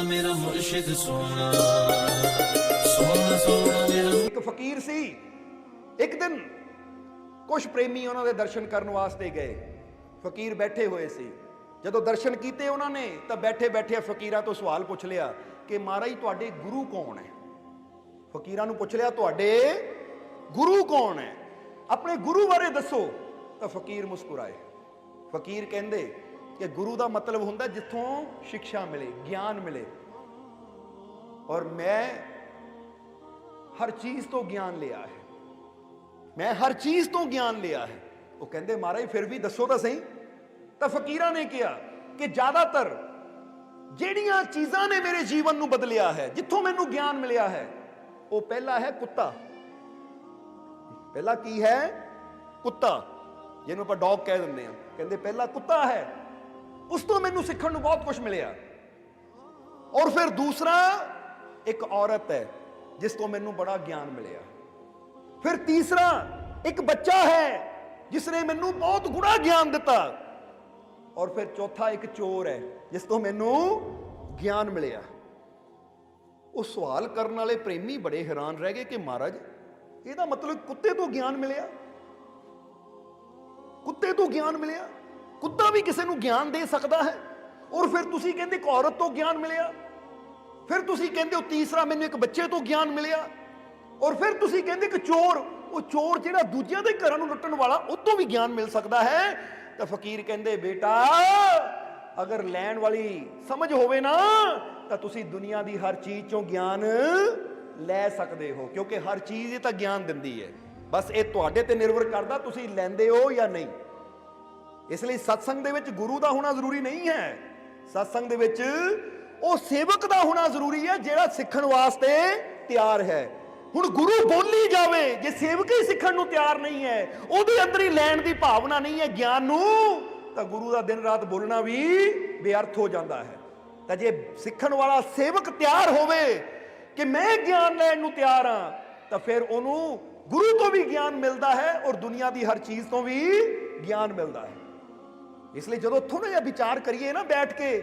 मेरा मुर्शिद सोना, सोना सोना मेरा। एक फकीर सी, एक दिन कुछ प्रेमी उन्होंने दर्शन करने वास्ते गए। फकीर बैठे हुए सी, ਜਦੋਂ ਦਰਸ਼ਨ ਕੀਤੇ ਉਹਨਾਂ ਨੇ ਤਾਂ ਬੈਠੇ ਬੈਠੇ ਫਕੀਰਾਂ ਤੋਂ ਸਵਾਲ ਪੁੱਛ ਲਿਆ ਕਿ ਮਹਾਰਾਜ ਤੁਹਾਡੇ ਗੁਰੂ ਕੌਣ ਹੈ। ਫਕੀਰਾਂ ਨੂੰ ਪੁੱਛ ਲਿਆ ਤੁਹਾਡੇ ਗੁਰੂ ਕੌਣ ਹੈ, ਆਪਣੇ ਗੁਰੂ ਬਾਰੇ ਦੱਸੋ। ਤਾਂ ਫਕੀਰ ਮੁਸਕਰਾਏ। ਫਕੀਰ ਕਹਿੰਦੇ ਕਿ ਗੁਰੂ ਦਾ ਮਤਲਬ ਹੁੰਦਾ ਜਿੱਥੋਂ ਸਿੱਖਿਆ ਮਿਲੇ, ਗਿਆਨ ਮਿਲੇ, ਔਰ ਮੈਂ ਹਰ ਚੀਜ਼ ਤੋਂ ਗਿਆਨ ਲਿਆ ਹੈ, ਮੈਂ ਹਰ ਚੀਜ਼ ਤੋਂ ਗਿਆਨ ਲਿਆ ਹੈ। ਉਹ ਕਹਿੰਦੇ ਮਹਾਰਾਜ ਫਿਰ ਵੀ ਦੱਸੋ ਤਾਂ ਸਹੀ। ਤਾਂ ਫਕੀਰਾਂ ਨੇ ਕਿਹਾ ਕਿ ਜ਼ਿਆਦਾਤਰ ਜਿਹੜੀਆਂ ਚੀਜ਼ਾਂ ਨੇ ਮੇਰੇ ਜੀਵਨ ਨੂੰ ਬਦਲਿਆ ਹੈ, ਜਿੱਥੋਂ ਮੈਨੂੰ ਗਿਆਨ ਮਿਲਿਆ ਹੈ, ਉਹ ਪਹਿਲਾ ਹੈ ਕੁੱਤਾ। ਪਹਿਲਾ ਕੀ ਹੈ? ਕੁੱਤਾ, ਜਿਹਨੂੰ ਆਪਾਂ ਡੌਗ ਕਹਿ ਦਿੰਦੇ ਆ। ਕਹਿੰਦੇ ਪਹਿਲਾ ਕੁੱਤਾ ਹੈ, ਉਸ ਤੋਂ ਮੈਨੂੰ ਸਿੱਖਣ ਨੂੰ ਬਹੁਤ ਕੁਝ ਮਿਲਿਆ। ਔਰ ਫਿਰ ਦੂਸਰਾ ਇੱਕ ਔਰਤ ਹੈ ਜਿਸ ਤੋਂ ਮੈਨੂੰ ਬੜਾ ਗਿਆਨ ਮਿਲਿਆ। ਫਿਰ ਤੀਸਰਾ ਇੱਕ ਬੱਚਾ ਹੈ ਜਿਸ ਨੇ ਮੈਨੂੰ ਬਹੁਤ ਗੁਣਾ ਗਿਆਨ ਦਿੱਤਾ। ਔਰ ਫਿਰ ਚੌਥਾ ਇੱਕ ਚੋਰ ਹੈ ਜਿਸ ਤੋਂ ਮੈਨੂੰ ਗਿਆਨ ਮਿਲਿਆ। ਉਹ ਸਵਾਲ ਕਰਨ ਵਾਲੇ ਪ੍ਰੇਮੀ ਬੜੇ ਹੈਰਾਨ ਰਹਿ ਗਏ ਕਿ ਮਹਾਰਾਜ ਇਹਦਾ ਮਤਲਬ ਕੁੱਤੇ ਤੋਂ ਗਿਆਨ ਮਿਲਿਆ, ਕੁੱਤੇ ਤੋਂ ਗਿਆਨ ਮਿਲਿਆ, ਕੁੱਤਾ ਵੀ ਕਿਸੇ ਨੂੰ ਗਿਆਨ ਦੇ ਸਕਦਾ ਹੈ। ਔਰ ਫਿਰ ਤੁਸੀਂ ਕਹਿੰਦੇ ਇੱਕ ਔਰਤ ਤੋਂ ਗਿਆਨ ਮਿਲਿਆ, ਫਿਰ ਤੁਸੀਂ ਕਹਿੰਦੇ ਹੋ ਤੀਸਰਾ ਮੈਨੂੰ ਇੱਕ ਬੱਚੇ ਤੋਂ ਗਿਆਨ ਮਿਲਿਆ, ਔਰ ਫਿਰ ਤੁਸੀਂ ਕਹਿੰਦੇ ਇੱਕ ਚੋਰ, ਉਹ ਚੋਰ ਜਿਹੜਾ ਦੂਜਿਆਂ ਦੇ ਘਰਾਂ ਨੂੰ ਲੁੱਟਣ ਵਾਲਾ, ਉਹ ਤੋਂ ਵੀ ਗਿਆਨ ਮਿਲ ਸਕਦਾ ਹੈ। ਤਾਂ ਫਕੀਰ ਕਹਿੰਦੇ ਬੇਟਾ ਅਗਰ ਲੈਣ ਵਾਲੀ ਸਮਝ ਹੋਵੇ ਨਾ ਤਾਂ ਤੁਸੀਂ ਦੁਨੀਆ ਦੀ ਹਰ ਚੀਜ਼ ਚੋਂ ਗਿਆਨ ਲੈ ਸਕਦੇ ਹੋ, ਕਿਉਂਕਿ ਹਰ ਚੀਜ਼ ਇਹ ਤਾਂ ਗਿਆਨ ਦਿੰਦੀ ਹੈ। ਬਸ ਇਹ ਤੁਹਾਡੇ ਤੇ ਨਿਰਭਰ ਕਰਦਾ ਤੁਸੀਂ ਲੈਂਦੇ ਹੋ ਜਾਂ ਨਹੀਂ। ਇਸ ਲਈ ਸਤਸੰਗ ਦੇ ਵਿੱਚ ਗੁਰੂ ਦਾ ਹੋਣਾ ਜ਼ਰੂਰੀ ਨਹੀਂ ਹੈ, ਸਤਸੰਗ ਦੇ ਵਿੱਚ ਉਹ ਸੇਵਕ ਦਾ ਹੋਣਾ ਜ਼ਰੂਰੀ ਹੈ ਜਿਹੜਾ ਸਿੱਖਣ ਵਾਸਤੇ ਤਿਆਰ ਹੈ। ਹੁਣ ਗੁਰੂ ਬੋਲੀ ਜਾਵੇ, ਜੇ ਸੇਵਕ ਹੀ ਸਿੱਖਣ ਨੂੰ ਤਿਆਰ ਨਹੀਂ ਹੈ, ਉਹਦੇ ਅੰਦਰ ਹੀ ਲੈਣ ਦੀ ਭਾਵਨਾ ਨਹੀਂ ਹੈ ਗਿਆਨ ਨੂੰ, ਤਾਂ ਗੁਰੂ ਦਾ ਦਿਨ ਰਾਤ ਬੋਲਣਾ ਵੀ ਬੇਅਰਥ ਹੋ ਜਾਂਦਾ ਹੈ। ਤਾਂ ਜੇ ਸਿੱਖਣ ਵਾਲਾ ਸੇਵਕ ਤਿਆਰ ਹੋਵੇ ਕਿ ਮੈਂ ਗਿਆਨ ਲੈਣ ਨੂੰ ਤਿਆਰ ਹਾਂ, ਤਾਂ ਫਿਰ ਉਹਨੂੰ ਗੁਰੂ ਤੋਂ ਵੀ ਗਿਆਨ ਮਿਲਦਾ ਹੈ ਔਰ ਦੁਨੀਆ ਦੀ ਹਰ ਚੀਜ਼ ਤੋਂ ਵੀ ਗਿਆਨ ਮਿਲਦਾ ਹੈ। ਇਸ ਲਈ ਜਦੋਂ ਥੋੜਾ ਜਿਹਾ ਵਿਚਾਰ ਕਰੀਏ ਨਾ ਬੈਠ ਕੇ,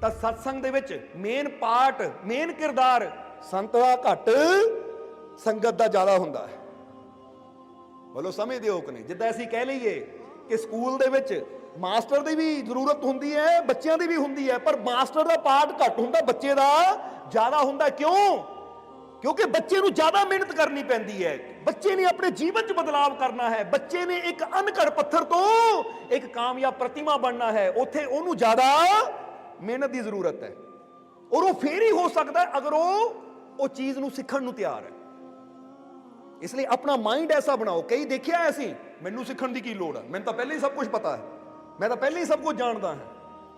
ਤਾਂ ਸਤਸੰਗ ਦੇ ਵਿੱਚ ਮੇਨ ਪਾਰਟ, ਮੇਨ ਕਿਰਦਾਰ ਸੰਤ ਦਾ ਘੱਟ, ਸੰਗਤ ਦਾ ਜ਼ਿਆਦਾ ਹੁੰਦਾ ਹੈ। ਬੋਲੋ ਸਮਝਦੇ ਹੋ ਕਿ ਨਹੀਂ? ਜਿੱਦਾਂ ਅਸੀਂ ਕਹਿ ਲਈਏ ਕਿ ਸਕੂਲ ਦੇ ਵਿੱਚ ਮਾਸਟਰ ਦੀ ਵੀ ਜ਼ਰੂਰਤ ਹੁੰਦੀ ਹੈ, ਬੱਚਿਆਂ ਦੀ ਵੀ ਹੁੰਦੀ ਹੈ, ਪਰ ਮਾਸਟਰ ਦਾ ਪਾਰਟ ਘੱਟ ਹੁੰਦਾ, ਬੱਚੇ ਦਾ ਜ਼ਿਆਦਾ ਹੁੰਦਾ। ਕਿਉਂ? ਕਿਉਂਕਿ ਬੱਚੇ ਨੂੰ ਜ਼ਿਆਦਾ ਮਿਹਨਤ ਕਰਨੀ ਪੈਂਦੀ ਹੈ, ਬੱਚੇ ਨੇ ਆਪਣੇ ਜੀਵਨ 'ਚ ਬਦਲਾਵ ਕਰਨਾ ਹੈ, ਬੱਚੇ ਨੇ ਇੱਕ ਅਨਘੜ ਪੱਥਰ ਤੋਂ ਇੱਕ ਕਾਮਯਾਬ ਪ੍ਰਤਿਮਾ ਬਣਨਾ ਹੈ। ਉੱਥੇ ਉਹਨੂੰ ਜ਼ਿਆਦਾ ਮਿਹਨਤ ਦੀ ਜ਼ਰੂਰਤ ਹੈ, ਔਰ ਉਹ ਫੇਰ ਹੀ ਹੋ ਸਕਦਾ ਅਗਰ ਉਹ ਚੀਜ਼ ਨੂੰ ਸਿੱਖਣ ਨੂੰ ਤਿਆਰ ਹੈ। ਇਸ ਲਈ ਆਪਣਾ ਮਾਈਂਡ ਐਸਾ ਬਣਾਓ। ਕਈ ਦੇਖਿਆ ਐਸੀ ਮੈਨੂੰ ਸਿੱਖਣ ਦੀ ਕੀ ਲੋੜ ਹੈ, ਮੈਨੂੰ ਤਾਂ ਪਹਿਲਾਂ ਹੀ ਸਭ ਕੁਝ ਪਤਾ ਹੈ, ਮੈਂ ਤਾਂ ਪਹਿਲਾਂ ਹੀ ਸਭ ਕੁਝ ਜਾਣਦਾ ਹਾਂ,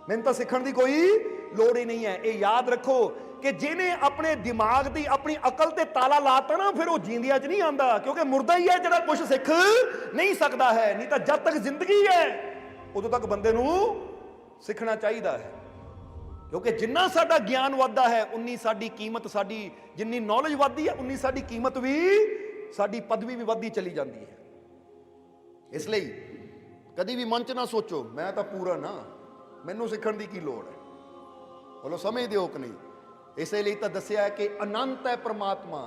ਮੈਨੂੰ ਤਾਂ ਸਿੱਖਣ ਦੀ ਕੋਈ ਲੋੜ ਹੀ ਨਹੀਂ ਹੈ। ਇਹ ਯਾਦ ਰੱਖੋ ਕਿ ਜਿਹਨੇ ਆਪਣੇ ਦਿਮਾਗ ਦੀ, ਆਪਣੀ ਅਕਲ ਤੇ ਤਾਲਾ ਲਾਤਾ ਨਾ, ਫਿਰ ਉਹ ਜਿੰਦਿਆਂ 'ਚ ਨਹੀਂ ਆਉਂਦਾ, ਕਿਉਂਕਿ ਮੁਰਦਾ ਹੀ ਹੈ ਜਿਹੜਾ ਕੁਝ ਸਿੱਖ ਨਹੀਂ ਸਕਦਾ ਹੈ। ਨਹੀਂ ਤਾਂ ਜਦ ਤੱਕ ਜ਼ਿੰਦਗੀ ਹੈ ਉਦੋਂ ਤੱਕ ਬੰਦੇ ਨੂੰ ਸਿੱਖਣਾ ਚਾਹੀਦਾ ਹੈ, ਕਿਉਂਕਿ ਜਿੰਨਾ ਸਾਡਾ ਗਿਆਨ ਵੱਧਦਾ ਹੈ ਉਨੀ ਸਾਡੀ ਕੀਮਤ, ਸਾਡੀ ਜਿੰਨੀ ਨੌਲੇਜ ਵੱਧਦੀ ਹੈ ਉਨੀ ਸਾਡੀ ਕੀਮਤ ਵੀ, ਸਾਡੀ ਪਦਵੀ ਵੀ ਵੱਧਦੀ ਚਲੀ ਜਾਂਦੀ ਹੈ। ਇਸ ਲਈ ਕਦੀ ਵੀ ਮਨ 'ਚ ਨਾ ਸੋਚੋ ਮੈਂ ਤਾਂ ਪੂਰਾ ਨਾ, ਮੈਨੂੰ ਸਿੱਖਣ ਦੀ ਕੀ ਲੋੜ ਹੈ। ਬੋਲੋ ਸਮਝਦੇ ਹੋ ਕਿ ਨਹੀਂ? ਇਸੇ ਲਈ ਤਾਂ ਦੱਸਿਆ ਹੈ ਕਿ ਅਨੰਤ ਹੈ ਪ੍ਰਮਾਤਮਾ।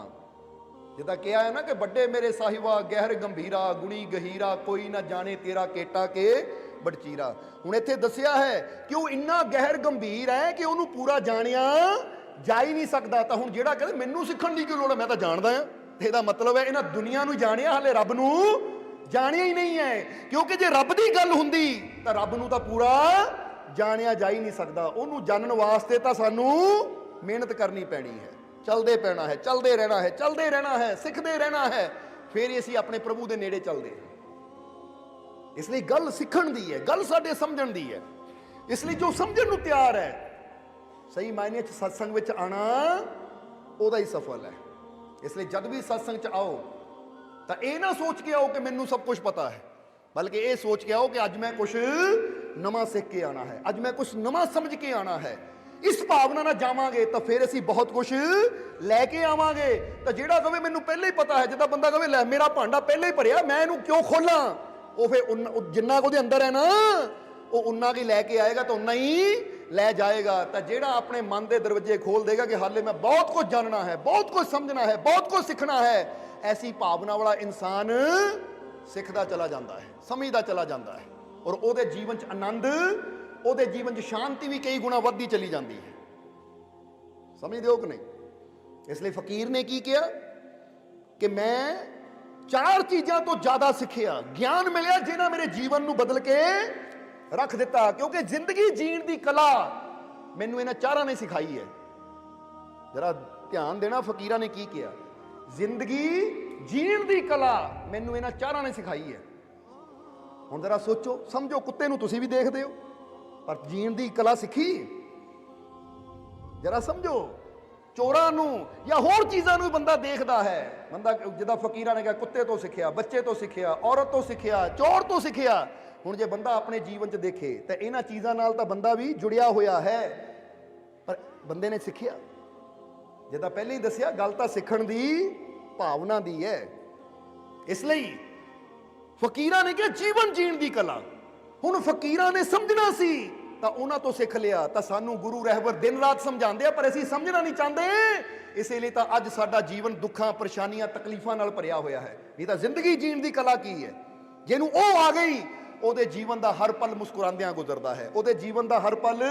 ਜਿੱਦਾਂ ਕਿਹਾ ਹੈ ਨਾ ਕਿ ਵੱਡੇ ਮੇਰੇ ਸਾਹਿਬਾ ਗਹਿਰ ਗੰਭੀਰਾ, ਗੁਣੀ ਗਹੀਰਾ, ਕੋਈ ਨਾ ਜਾਣੇ ਤੇਰਾ ਕੇਟਾ ਕੇ ਬੜਚੀਰਾ। ਹੁਣ ਇੱਥੇ ਦੱਸਿਆ ਹੈ ਕਿ ਉਹ ਇੰਨਾ ਗਹਿਰ ਗੰਭੀਰ ਹੈ ਕਿ ਉਹਨੂੰ ਪੂਰਾ ਜਾਣਿਆ ਜਾ ਹੀ ਨਹੀਂ ਸਕਦਾ। ਤਾਂ ਹੁਣ ਜਿਹੜਾ ਕਹਿੰਦੇ ਮੈਨੂੰ ਸਿੱਖਣ ਦੀ ਕੀ ਲੋੜ ਹੈ, ਮੈਂ ਤਾਂ ਜਾਣਦਾ ਹਾਂ, ਇਹਦਾ ਮਤਲਬ ਹੈ ਇਹਨਾਂ ਦੁਨੀਆ ਨੂੰ ਜਾਣਿਆ, ਹਾਲੇ ਰੱਬ ਨੂੰ ਜਾਣਿਆ ਹੀ ਨਹੀਂ ਹੈ। ਕਿਉਂਕਿ ਜੇ ਰੱਬ ਦੀ ਗੱਲ ਹੁੰਦੀ ਤਾਂ ਰੱਬ ਨੂੰ ਤਾਂ ਪੂਰਾ ਜਾਣਿਆ ਜਾ ਹੀ ਨਹੀਂ ਸਕਦਾ। ਉਹਨੂੰ ਜਾਣਨ ਵਾਸਤੇ ਤਾਂ ਸਾਨੂੰ ਮਿਹਨਤ ਕਰਨੀ ਪੈਣੀ ਹੈ, ਚੱਲਦੇ ਪੈਣਾ ਹੈ, ਚੱਲਦੇ ਰਹਿਣਾ ਹੈ, ਚੱਲਦੇ ਰਹਿਣਾ ਹੈ, ਸਿੱਖਦੇ ਰਹਿਣਾ ਹੈ, ਫਿਰ ਹੀ ਅਸੀਂ ਆਪਣੇ ਪ੍ਰਭੂ ਦੇ ਨੇੜੇ ਚੱਲਦੇ ਹਾਂ। ਇਸ ਲਈ ਗੱਲ ਸਿੱਖਣ ਦੀ ਹੈ, ਗੱਲ ਸਾਡੇ ਸਮਝਣ ਦੀ ਹੈ। ਇਸ ਲਈ ਜੋ ਸਮਝਣ ਨੂੰ ਤਿਆਰ ਹੈ, ਸਹੀ ਮਾਇਨੇ 'ਚ ਸਤਸੰਗ ਵਿੱਚ ਆਣਾ ਉਹਦਾ ਹੀ ਸਫਲ ਹੈ। ਇਸ ਲਈ ਜਦ ਵੀ ਸਤਸੰਗ 'ਚ ਆਓ ਤਾਂ ਇਹ ਨਾ ਸੋਚ ਕੇ ਆਓ ਕਿ ਮੈਨੂੰ ਸਭ ਕੁਝ ਪਤਾ ਹੈ, ਬਲਕਿ ਇਹ ਸੋਚ ਕੇ ਆਓ ਕਿ ਅੱਜ ਮੈਂ ਕੁਝ ਨਵਾਂ ਸਿੱਖ ਕੇ ਆਣਾ ਹੈ, ਅੱਜ ਮੈਂ ਕੁਝ ਨਵਾਂ ਸਮਝ ਕੇ ਆਣਾ ਹੈ। ਇਸ ਭਾਵਨਾ ਨਾਲ ਜਾਵਾਂਗੇ ਤਾਂ ਫਿਰ ਅਸੀਂ ਬਹੁਤ ਕੁਝ ਲੈ ਕੇ ਆਵਾਂਗੇ। ਤਾਂ ਜਿਹੜਾ ਕਹੇ ਮੈਨੂੰ ਪਹਿਲਾਂ ਹੀ ਪਤਾ ਹੈ, ਜਿੱਦਾਂ ਬੰਦਾ ਕਹੇ ਲੈ ਮੇਰਾ ਭਾਂਡਾ ਪਹਿਲਾਂ ਹੀ ਭਰਿਆ, ਮੈਂ ਇਹਨੂੰ ਕਿਉਂ ਖੋਲਾਂ, ਉਹ ਫਿਰ ਜਿੰਨਾ ਉਹਦੇ ਅੰਦਰ ਹੈ ਨਾ ਉਹ ਉਨਾ ਕੀ ਲੈ ਕੇ ਆਏਗਾ ਤਾਂ ਉਨਾ ਹੀ ਲੈ ਜਾਏਗਾ, ਤਾਂ ਜਿਹੜਾ ਆਪਣੇ ਮਨ ਦੇ ਦਰਵਾਜ਼ੇ ਖੋਲ ਦੇਗਾ ਕਿ ਹਾਲੇ ਮੈਂ ਬਹੁਤ ਕੁਝ ਜਾਣਨਾ ਹੈ, ਬਹੁਤ ਕੁਝ ਸਮਝਣਾ ਹੈ, ਬਹੁਤ ਕੁਝ ਸਿੱਖਣਾ ਹੈ, ਐਸੀ ਭਾਵਨਾ ਵਾਲਾ ਇਨਸਾਨ ਸਿੱਖਦਾ ਚਲਾ ਜਾਂਦਾ ਹੈ, ਸਮਝਦਾ ਚਲਾ ਜਾਂਦਾ ਹੈ, ਔਰ ਉਹਦੇ ਜੀਵਨ 'ਚ ਆਨੰਦ, ਉਹਦੇ ਜੀਵਨ 'ਚ ਸ਼ਾਂਤੀ ਵੀ ਕਈ ਗੁਣਾ ਵੱਧਦੀ ਚਲੀ ਜਾਂਦੀ ਹੈ। ਸਮਝਦੇ ਹੋ ਕਿ ਨਹੀਂ? ਇਸ ਲਈ ਫਕੀਰ ਨੇ ਕੀ ਕਿਹਾ ਕਿ ਮੈਂ 4 ਚੀਜ਼ਾਂ ਤੋਂ ਜ਼ਿਆਦਾ ਸਿੱਖਿਆ, ਗਿਆਨ ਮਿਲਿਆ ਜਿਹਨਾਂ ਮੇਰੇ ਜੀਵਨ ਨੂੰ ਬਦਲ ਕੇ ਰੱਖ ਦਿੱਤਾ, ਕਿਉਂਕਿ ਜ਼ਿੰਦਗੀ ਜੀਣ ਦੀ ਕਲਾ ਮੈਨੂੰ ਇਹਨਾਂ 4 ਨੇ ਸਿਖਾਈ ਹੈ। ਜਰਾ ਧਿਆਨ ਦੇਣਾ, ਫਕੀਰਾਂ ਨੇ ਕੀ ਕਿਹਾ? ਜ਼ਿੰਦਗੀ ਜੀਣ ਦੀ ਕਲਾ ਮੈਨੂੰ ਇਹਨਾਂ 4 ਨੇ ਸਿਖਾਈ ਹੈ। ਹੁਣ ਜਰਾ ਸੋਚੋ, ਸਮਝੋ, ਕੁੱਤੇ ਨੂੰ ਤੁਸੀਂ ਵੀ ਦੇਖਦੇ ਹੋ, ਪਰ ਜੀਣ ਦੀ ਕਲਾ ਸਿੱਖੀ? ਜਰਾ ਸਮਝੋ, ਚੋਰਾਂ ਨੂੰ ਜਾਂ ਹੋਰ ਚੀਜ਼ਾਂ ਨੂੰ ਬੰਦਾ ਦੇਖਦਾ ਹੈ, ਬੰਦਾ ਜਿੱਦਾਂ ਫਕੀਰਾਂ ਨੇ ਕਿਹਾ ਕੁੱਤੇ ਤੋਂ ਸਿੱਖਿਆ, ਬੱਚੇ ਤੋਂ ਸਿੱਖਿਆ, ਔਰਤ ਤੋਂ ਸਿੱਖਿਆ, ਚੋਰ ਤੋਂ ਸਿੱਖਿਆ। ਹੁਣ ਜੇ ਬੰਦਾ ਆਪਣੇ ਜੀਵਨ 'ਚ ਦੇਖੇ ਤਾਂ ਇਹਨਾਂ ਚੀਜ਼ਾਂ ਨਾਲ ਤਾਂ ਬੰਦਾ ਵੀ ਜੁੜਿਆ ਹੋਇਆ ਹੈ, ਪਰ ਬੰਦੇ ਨੇ ਸਿੱਖਿਆ? ਜਿੱਦਾਂ ਪਹਿਲਾਂ ਹੀ ਦੱਸਿਆ, ਗੱਲ ਤਾਂ ਸਿੱਖਣ ਦੀ ਭਾਵਨਾ ਦੀ ਹੈ। ਇਸ ਲਈ ਫਕੀਰਾਂ ਨੇ ਕਿਹਾ ਜੀਵਨ ਜੀਣ ਦੀ ਕਲਾ। ਹੁਣ ਫਕੀਰਾਂ ਨੇ ਸਮਝਣਾ ਸੀ ਤਾਂ ਉਹਨਾਂ ਤੋਂ ਸਿੱਖ ਲਿਆ, ਤਾਂ ਸਾਨੂੰ ਗੁਰੂ ਰਹਿਬਰ ਦਿਨ ਰਾਤ ਸਮਝਾਉਂਦੇ ਆ, ਪਰ ਅਸੀਂ ਸਮਝਣਾ ਨਹੀਂ ਚਾਹੁੰਦੇ। ਇਸੇ ਲਈ ਤਾਂ ਅੱਜ ਸਾਡਾ ਜੀਵਨ ਦੁੱਖਾਂ, ਪਰੇਸ਼ਾਨੀਆਂ, ਤਕਲੀਫਾਂ ਨਾਲ ਭਰਿਆ ਹੋਇਆ ਹੈ। ਨਹੀਂ ਤਾਂ ਜ਼ਿੰਦਗੀ ਜੀਣ ਦੀ ਕਲਾ ਕੀ ਹੈ? ਜਿਹਨੂੰ ਉਹ ਆ ਗਈ, ਉਹਦੇ ਜੀਵਨ ਦਾ ਹਰ ਪਲ ਮੁਸਕਰਾਉਂਦਿਆਂ ਗੁਜ਼ਰਦਾ ਹੈ, ਉਹਦੇ ਜੀਵਨ ਦਾ ਹਰ ਪਲ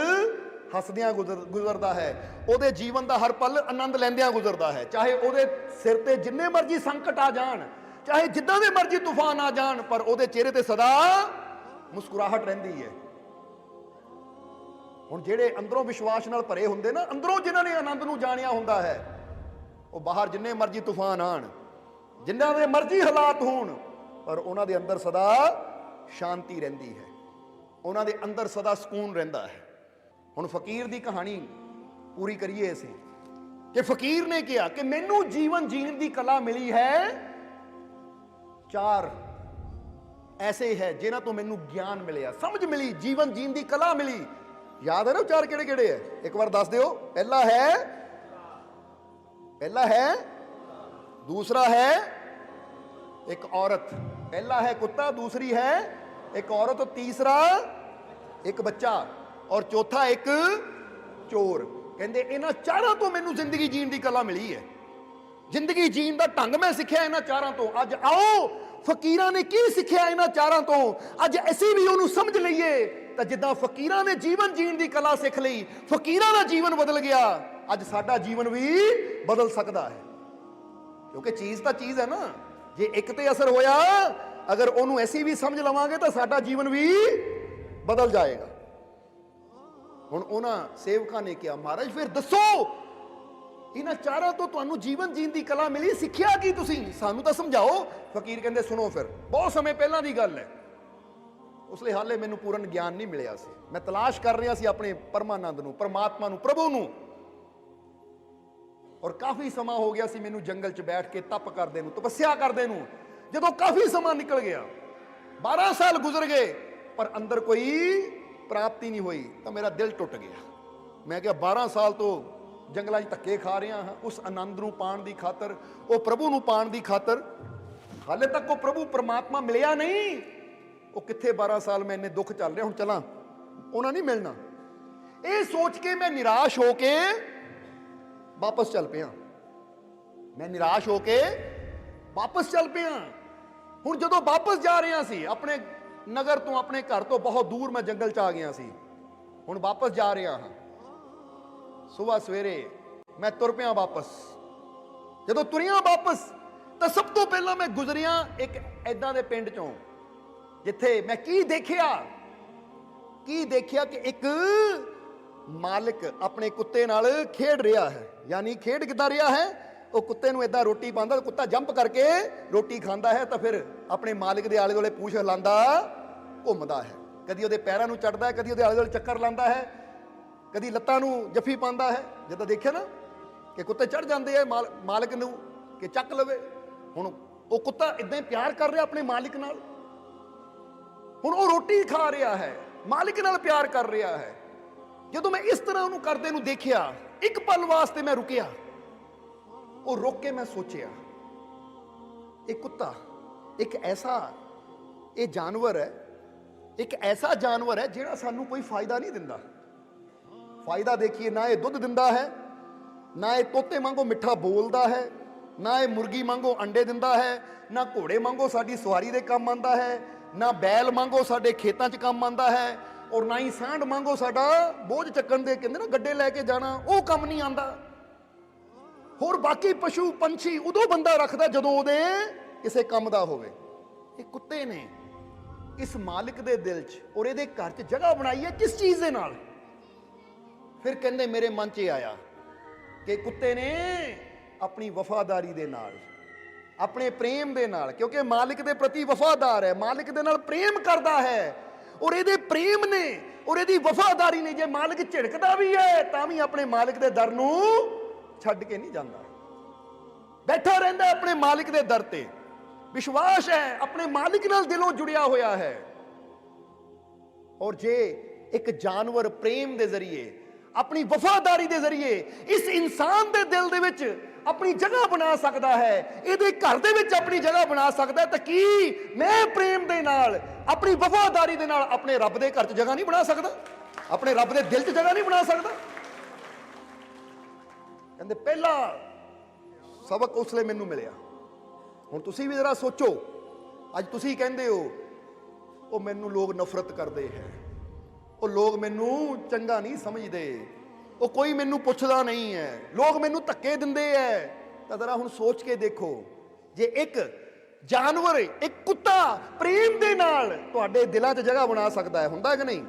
ਹੱਸਦਿਆਂ ਗੁਜ਼ਰਦਾ ਹੈ, ਉਹਦੇ ਜੀਵਨ ਦਾ ਹਰ ਪਲ ਆਨੰਦ ਲੈਂਦਿਆਂ ਗੁਜ਼ਰਦਾ ਹੈ। ਚਾਹੇ ਉਹਦੇ ਸਿਰ ਤੇ ਜਿੰਨੇ ਮਰਜ਼ੀ ਸੰਕਟ ਆ ਜਾਣ, ਚਾਹੇ ਜਿੱਦਾਂ ਦੇ ਮਰਜ਼ੀ ਤੂਫਾਨ ਆ ਜਾਣ, ਪਰ ਉਹਦੇ ਚਿਹਰੇ ਤੇ ਸਦਾ ਮੁਸਕਰਾਹਟ ਰਹਿੰਦੀ ਹੈ। ਹੁਣ ਜਿਹੜੇ ਅੰਦਰੋਂ ਵਿਸ਼ਵਾਸ ਨਾਲ ਭਰੇ ਹੁੰਦੇ ਨਾ, ਅੰਦਰੋਂ ਜਿਨ੍ਹਾਂ ਨੇ ਆਨੰਦ ਨੂੰ ਜਾਣਿਆ ਹੁੰਦਾ ਹੈ, ਉਹ ਬਾਹਰ ਜਿੰਨੇ ਮਰਜ਼ੀ ਤੂਫਾਨ ਆਣ, ਜਿੰਨਾਂ ਦੇ ਮਰਜ਼ੀ ਹਾਲਾਤ ਹੋਣ, ਪਰ ਉਹਨਾਂ ਦੇ ਅੰਦਰ ਸਦਾ ਸ਼ਾਂਤੀ ਰਹਿੰਦੀ ਹੈ, ਉਹਨਾਂ ਦੇ ਅੰਦਰ ਸਦਾ ਸਕੂਨ ਰਹਿੰਦਾ ਹੈ। ਹੁਣ ਫਕੀਰ ਦੀ ਕਹਾਣੀ ਪੂਰੀ ਕਰੀਏ ਅਸੀਂ, ਕਿ ਫਕੀਰ ਨੇ ਕਿਹਾ ਕਿ ਮੈਨੂੰ ਜੀਵਨ ਜੀਣ ਦੀ ਕਲਾ ਮਿਲੀ ਹੈ, 4 ਐਸੇ ਹੈ ਜਿਨ੍ਹਾਂ ਤੋਂ ਮੈਨੂੰ ਗਿਆਨ ਮਿਲਿਆ, ਸਮਝ ਮਿਲੀ, ਜੀਵਨ ਜੀਣ ਦੀ ਕਲਾ ਮਿਲੀ। ਯਾਦ ਹੈ ਨਾ 4 ਕਿਹੜੇ ਕਿਹੜੇ ਹੈ? ਇੱਕ ਵਾਰ ਦੱਸ ਦਿਓ। ਪਹਿਲਾ ਹੈ ਦੂਸਰਾ ਹੈ ਇੱਕ ਔਰਤ, ਪਹਿਲਾ ਹੈ ਕੁੱਤਾ, ਦੂਸਰੀ ਹੈ ਇੱਕ ਔਰਤ, ਤੀਸਰਾ ਇੱਕ ਬੱਚਾ, ਔਰ ਚੌਥਾ ਇੱਕ ਚੋਰ। ਕਹਿੰਦੇ ਇਹਨਾਂ 4 ਤੋਂ ਮੈਨੂੰ ਜ਼ਿੰਦਗੀ ਜੀਣ ਦੀ ਕਲਾ ਮਿਲੀ ਹੈ, ਜ਼ਿੰਦਗੀ ਜੀਣ ਦਾ ਢੰਗ ਮੈਂ ਸਿੱਖਿਆ ਇਹਨਾਂ 4 ਤੋਂ। ਅੱਜ ਆਓ ਫਕੀਰਾਂ ਨੇ ਕੀ ਸਿੱਖਿਆ ਇਹਨਾਂ 4 ਤੋਂ, ਅੱਜ ਅਸੀਂ ਵੀ ਉਹਨੂੰ ਸਮਝ ਲਈਏ। ਤਾਂ ਜਿੱਦਾਂ ਫਕੀਰਾਂ ਨੇ ਜੀਵਨ ਜੀਣ ਦੀ ਕਲਾ ਸਿੱਖ ਲਈ, ਫਕੀਰਾਂ ਦਾ ਜੀਵਨ ਬਦਲ ਗਿਆ, ਅੱਜ ਸਾਡਾ ਜੀਵਨ ਵੀ ਬਦਲ ਸਕਦਾ ਹੈ। ਕਿਉਂਕਿ ਚੀਜ਼ ਤਾਂ ਚੀਜ਼ ਹੈ ਨਾ, ਜੇ ਇੱਕ ਤੇ ਅਸਰ ਹੋਇਆ, ਅਗਰ ਉਹਨੂੰ ਐਸੀ ਵੀ ਸਮਝ ਲਵਾਂਗੇ ਤਾਂ ਸਾਡਾ ਜੀਵਨ ਵੀ ਬਦਲ ਜਾਏਗਾ। ਹੁਣ ਉਹਨਾਂ ਸੇਵਕਾਂ ਨੇ ਕਿਹਾ, ਮਹਾਰਾਜ ਫਿਰ ਦੱਸੋ, ਇਹਨਾਂ 4 ਤੋਂ ਤੁਹਾਨੂੰ ਜੀਵਨ ਜੀਣ ਦੀ ਕਲਾ ਮਿਲੀ, ਸਿੱਖਿਆ ਕੀ ਤੁਸੀਂ? ਸਾਨੂੰ ਤਾਂ ਸਮਝਾਓ। ਫਕੀਰ ਕਹਿੰਦੇ ਸੁਣੋ, ਫਿਰ ਬਹੁਤ ਸਮੇਂ ਪਹਿਲਾਂ ਦੀ ਗੱਲ ਹੈ, ਉਸ ਲਈ ਹਾਲੇ ਮੈਨੂੰ ਪੂਰਨ ਗਿਆਨ ਨਹੀਂ ਮਿਲਿਆ ਸੀ, ਮੈਂ ਤਲਾਸ਼ ਕਰ ਰਿਹਾ ਸੀ ਆਪਣੇ ਪਰਮਾਨੰਦ ਨੂੰ, ਪਰਮਾਤਮਾ ਨੂੰ, ਪ੍ਰਭੂ ਨੂੰ, ਔਰ ਕਾਫੀ ਸਮਾਂ ਹੋ ਗਿਆ ਸੀ ਮੈਨੂੰ ਜੰਗਲ 'ਚ ਬੈਠ ਕੇ ਤਪ ਕਰਦੇ ਨੂੰ, ਤਪੱਸਿਆ ਕਰਦੇ ਨੂੰ। ਜਦੋਂ ਕਾਫੀ ਸਮਾਂ ਨਿਕਲ ਗਿਆ, 12 ਸਾਲ ਗੁਜ਼ਰ ਗਏ, ਪਰ ਅੰਦਰ ਕੋਈ ਪ੍ਰਾਪਤੀ ਨਹੀਂ ਹੋਈ, ਤਾਂ ਮੇਰਾ ਦਿਲ ਟੁੱਟ ਗਿਆ। ਮੈਂ ਕਿਹਾ 12 ਸਾਲ ਤੋਂ ਜੰਗਲਾਂ 'ਚ ਧੱਕੇ ਖਾ ਰਿਹਾ ਹਾਂ, ਉਸ ਆਨੰਦ ਨੂੰ ਪਾਉਣ ਦੀ ਖਾਤਰ, ਉਹ ਪ੍ਰਭੂ ਨੂੰ ਪਾਉਣ ਦੀ ਖਾਤਰ, ਹਾਲੇ ਤੱਕ ਉਹ ਪ੍ਰਭੂ ਪਰਮਾਤਮਾ ਮਿਲਿਆ ਨਹੀਂ। ਉਹ ਕਿੱਥੇ 12 ਸਾਲ ਮੈਂ ਇੰਨੇ ਦੁੱਖ ਚੱਲ ਰਿਹਾ, ਹੁਣ ਚਲਾਂ, ਉਹਨਾਂ ਨਹੀਂ ਮਿਲਣਾ। ਇਹ ਸੋਚ ਕੇ ਮੈਂ ਨਿਰਾਸ਼ ਹੋ ਕੇ ਵਾਪਸ ਚੱਲ ਪਿਆ। ਮੈਂ ਨਿਰਾਸ਼ ਹੋ ਕੇ ਵਾਪਸ ਚੱਲ ਪਿਆ। ਹੁਣ ਜਦੋਂ ਵਾਪਸ ਜਾ ਰਿਹਾ ਸੀ ਆਪਣੇ ਨਗਰ ਤੋਂ, ਆਪਣੇ ਘਰ ਤੋਂ ਬਹੁਤ ਦੂਰ, ਮੈਂ ਜੰਗਲ 'ਚ ਆ ਗਿਆ ਸੀ, ਹੁਣ ਵਾਪਸ ਜਾ ਰਿਹਾ ਹਾਂ। ਸਵੇਰ ਸਵੇਰੇ ਮੈਂ ਤੁਰ ਪਿਆ ਵਾਪਸ। ਜਦੋਂ ਤੁਰਿਆ ਵਾਪਸ, ਤਾਂ ਸਭ ਤੋਂ ਪਹਿਲਾਂ ਮੈਂ ਗੁਜ਼ਰਿਆ ਇੱਕ ਐਦਾਂ ਦੇ ਪਿੰਡ 'ਚੋਂ, ਜਿੱਥੇ ਮੈਂ ਕੀ ਦੇਖਿਆ ਕਿ ਇੱਕ ਮਾਲਕ ਆਪਣੇ ਕੁੱਤੇ ਨਾਲ ਖੇਡ ਰਿਹਾ ਹੈ। ਯਾਨੀ ਖੇਡ ਕਿੱਦਾਂ ਰਿਹਾ ਹੈ? ਉਹ ਕੁੱਤੇ ਨੂੰ ਏਦਾਂ ਰੋਟੀ ਪਾਉਂਦਾ, ਕੁੱਤਾ ਜੰਪ ਕਰਕੇ ਰੋਟੀ ਖਾਂਦਾ ਹੈ, ਤਾਂ ਫਿਰ ਆਪਣੇ ਮਾਲਕ ਦੇ ਆਲੇ ਦੁਆਲੇ ਪੂਛ ਹਿਲਾਉਂਦਾ ਘੁੰਮਦਾ ਹੈ, ਕਦੀ ਉਹਦੇ ਪੈਰਾਂ ਨੂੰ ਚੜਦਾ ਹੈ, ਕਦੀ ਉਹਦੇ ਆਲੇ ਦੁਆਲੇ ਚੱਕਰ ਲਾਉਂਦਾ ਹੈ, ਕਦੀ ਲੱਤਾਂ ਨੂੰ ਜੱਫੀ ਪਾਉਂਦਾ ਹੈ। ਜਿੱਦਾਂ ਦੇਖਿਆ ਨਾ ਕਿ ਕੁੱਤੇ ਚੜ ਜਾਂਦੇ ਆ ਮਾਲਕ ਨੂੰ ਕਿ ਚੱਕ ਲਵੇ। ਹੁਣ ਉਹ ਕੁੱਤਾ ਇਦਾਂ ਹੀ ਪਿਆਰ ਕਰ ਰਿਹਾ ਆਪਣੇ ਮਾਲਿਕ ਨਾਲ। ਹੁਣ ਉਹ ਰੋਟੀ ਖਾ ਰਿਹਾ ਹੈ, ਮਾਲਿਕ ਨਾਲ ਪਿਆਰ ਕਰ ਰਿਹਾ ਹੈ। ਜਦੋਂ ਮੈਂ ਇਸ ਤਰ੍ਹਾਂ ਉਹਨੂੰ ਕਰਦੇ ਨੂੰ ਦੇਖਿਆ, ਇੱਕ ਪਲ ਵਾਸਤੇ ਮੈਂ ਰੁਕਿਆ। ਉਹ ਰੁਕ ਕੇ ਮੈਂ ਸੋਚਿਆ, ਇਹ ਕੁੱਤਾ ਇੱਕ ਜਾਨਵਰ ਹੈ ਜਿਹੜਾ ਸਾਨੂੰ ਕੋਈ ਫਾਇਦਾ ਨਹੀਂ ਦਿੰਦਾ। ਫਾਇਦਾ ਦੇਖੀਏ, ਨਾ ਇਹ ਦੁੱਧ ਦਿੰਦਾ ਹੈ, ਨਾ ਇਹ ਤੋਤੇ ਵਾਂਗੂ ਮਿੱਠਾ ਬੋਲਦਾ ਹੈ, ਨਾ ਇਹ ਮੁਰਗੀ ਵਾਂਗੂ ਅੰਡੇ ਦਿੰਦਾ ਹੈ, ਨਾ ਘੋੜੇ ਵਾਂਗੂ ਸਾਡੀ ਸਵਾਰੀ ਦੇ ਕੰਮ ਆਉਂਦਾ ਹੈ, ਨਾ ਬੈਲ ਵਾਂਗੂ ਸਾਡੇ ਖੇਤਾਂ 'ਚ ਕੰਮ ਆਉਂਦਾ ਹੈ, ਔਰ ਨਾ ਹੀ ਸਾਂਢ ਵਾਂਗੂ ਸਾਡਾ ਬੋਝ ਚੱਕਣ ਦੇ ਕਹਿੰਦੇ ਨਾ ਗੱਡੇ ਲੈ ਕੇ ਜਾਣਾ, ਉਹ ਕੰਮ ਨਹੀਂ ਆਉਂਦਾ। ਹੋਰ ਬਾਕੀ ਪਸ਼ੂ ਪੰਛੀ ਉਦੋਂ ਬੰਦਾ ਰੱਖਦਾ ਜਦੋਂ ਉਹਦੇ ਕਿਸੇ ਕੰਮ ਦਾ ਹੋਵੇ। ਇਹ ਕੁੱਤੇ ਨੇ ਇਸ ਮਾਲਿਕ ਦੇ ਦਿਲ 'ਚ ਔਰ ਇਹਦੇ ਘਰ 'ਚ ਜਗ੍ਹਾ ਬਣਾਈ ਹੈ ਕਿਸ ਚੀਜ਼ ਦੇ ਨਾਲ? ਫਿਰ ਕਹਿੰਦੇ ਮੇਰੇ ਮਨ 'ਚ ਆਇਆ ਕਿ ਕੁੱਤੇ ਨੇ ਆਪਣੀ ਵਫਾਦਾਰੀ ਦੇ ਨਾਲ, ਆਪਣੇ ਪ੍ਰੇਮ ਦੇ ਨਾਲ, ਕਿਉਂਕਿ ਮਾਲਿਕ ਦੇ ਪ੍ਰਤੀ ਵਫਾਦਾਰ ਹੈ, ਮਾਲਿਕ ਦੇ ਨਾਲ ਪ੍ਰੇਮ ਕਰਦਾ ਹੈ, ਔਰ ਇਹਦੇ ਪ੍ਰੇਮ ਨੇ ਔਰ ਇਹਦੀ ਵਫਾਦਾਰੀ ਨੇ, ਜੇ ਮਾਲਿਕ ਝਿੜਕਦਾ ਵੀ ਹੈ ਤਾਂ ਵੀ ਆਪਣੇ ਮਾਲਿਕ ਦੇ ਦਰ ਨੂੰ ਛੱਡ ਕੇ ਨਹੀਂ ਜਾਂਦਾ, ਬੈਠਾ ਰਹਿੰਦਾ ਆਪਣੇ ਮਾਲਿਕ ਦੇ ਦਰ ਤੇ। ਵਿਸ਼ਵਾਸ ਹੈ, ਆਪਣੇ ਮਾਲਿਕ ਨਾਲ ਦਿਲੋਂ ਜੁੜਿਆ ਹੋਇਆ ਹੈ। ਔਰ ਜੇ ਇੱਕ ਜਾਨਵਰ ਪ੍ਰੇਮ ਦੇ ਜ਼ਰੀਏ, ਆਪਣੀ ਵਫਾਦਾਰੀ ਦੇ ਜ਼ਰੀਏ ਇਸ ਇਨਸਾਨ ਦੇ ਦਿਲ ਦੇ ਵਿੱਚ ਆਪਣੀ ਜਗ੍ਹਾ ਬਣਾ ਸਕਦਾ ਹੈ, ਇਹਦੇ ਘਰ ਦੇ ਵਿੱਚ ਆਪਣੀ ਜਗ੍ਹਾ ਬਣਾ ਸਕਦਾ ਹੈ, ਤਾਂ ਕੀ ਮੈਂ ਪ੍ਰੇਮ ਦੇ ਨਾਲ, ਆਪਣੀ ਵਫਾਦਾਰੀ ਦੇ ਨਾਲ ਆਪਣੇ ਰੱਬ ਦੇ ਘਰ 'ਚ ਜਗ੍ਹਾ ਨਹੀਂ ਬਣਾ ਸਕਦਾ? ਆਪਣੇ ਰੱਬ ਦੇ ਦਿਲ 'ਚ ਜਗ੍ਹਾ ਨਹੀਂ ਬਣਾ ਸਕਦਾ? ਕਹਿੰਦੇ ਪਹਿਲਾ ਸਬਕ ਉਸ ਲਈ ਮੈਨੂੰ ਮਿਲਿਆ। ਹੁਣ ਤੁਸੀਂ ਵੀ ਜ਼ਰਾ ਸੋਚੋ, ਅੱਜ ਤੁਸੀਂ ਕਹਿੰਦੇ ਹੋ ਉਹ ਮੈਨੂੰ ਲੋਕ ਨਫ਼ਰਤ ਕਰਦੇ ਹੈ, ਉਹ ਲੋਕ ਮੈਨੂੰ ਚੰਗਾ ਨਹੀਂ ਸਮਝਦੇ, ਉਹ ਕੋਈ ਮੈਨੂੰ ਪੁੱਛਦਾ ਨਹੀਂ ਹੈ, ਲੋਕ ਮੈਨੂੰ ਧੱਕੇ ਦਿੰਦੇ ਹੈ, ਤਾਂ ਜ਼ਰਾ ਹੁਣ ਸੋਚ ਕੇ ਦੇਖੋ, ਜੇ ਇੱਕ ਜਾਨਵਰ, ਇੱਕ ਕੁੱਤਾ ਪ੍ਰੇਮ ਦੇ ਨਾਲ ਤੁਹਾਡੇ ਦਿਲਾਂ 'ਚ ਜਗ੍ਹਾ ਬਣਾ ਸਕਦਾ ਹੈ, ਹੁੰਦਾ ਕਿ ਨਹੀਂ?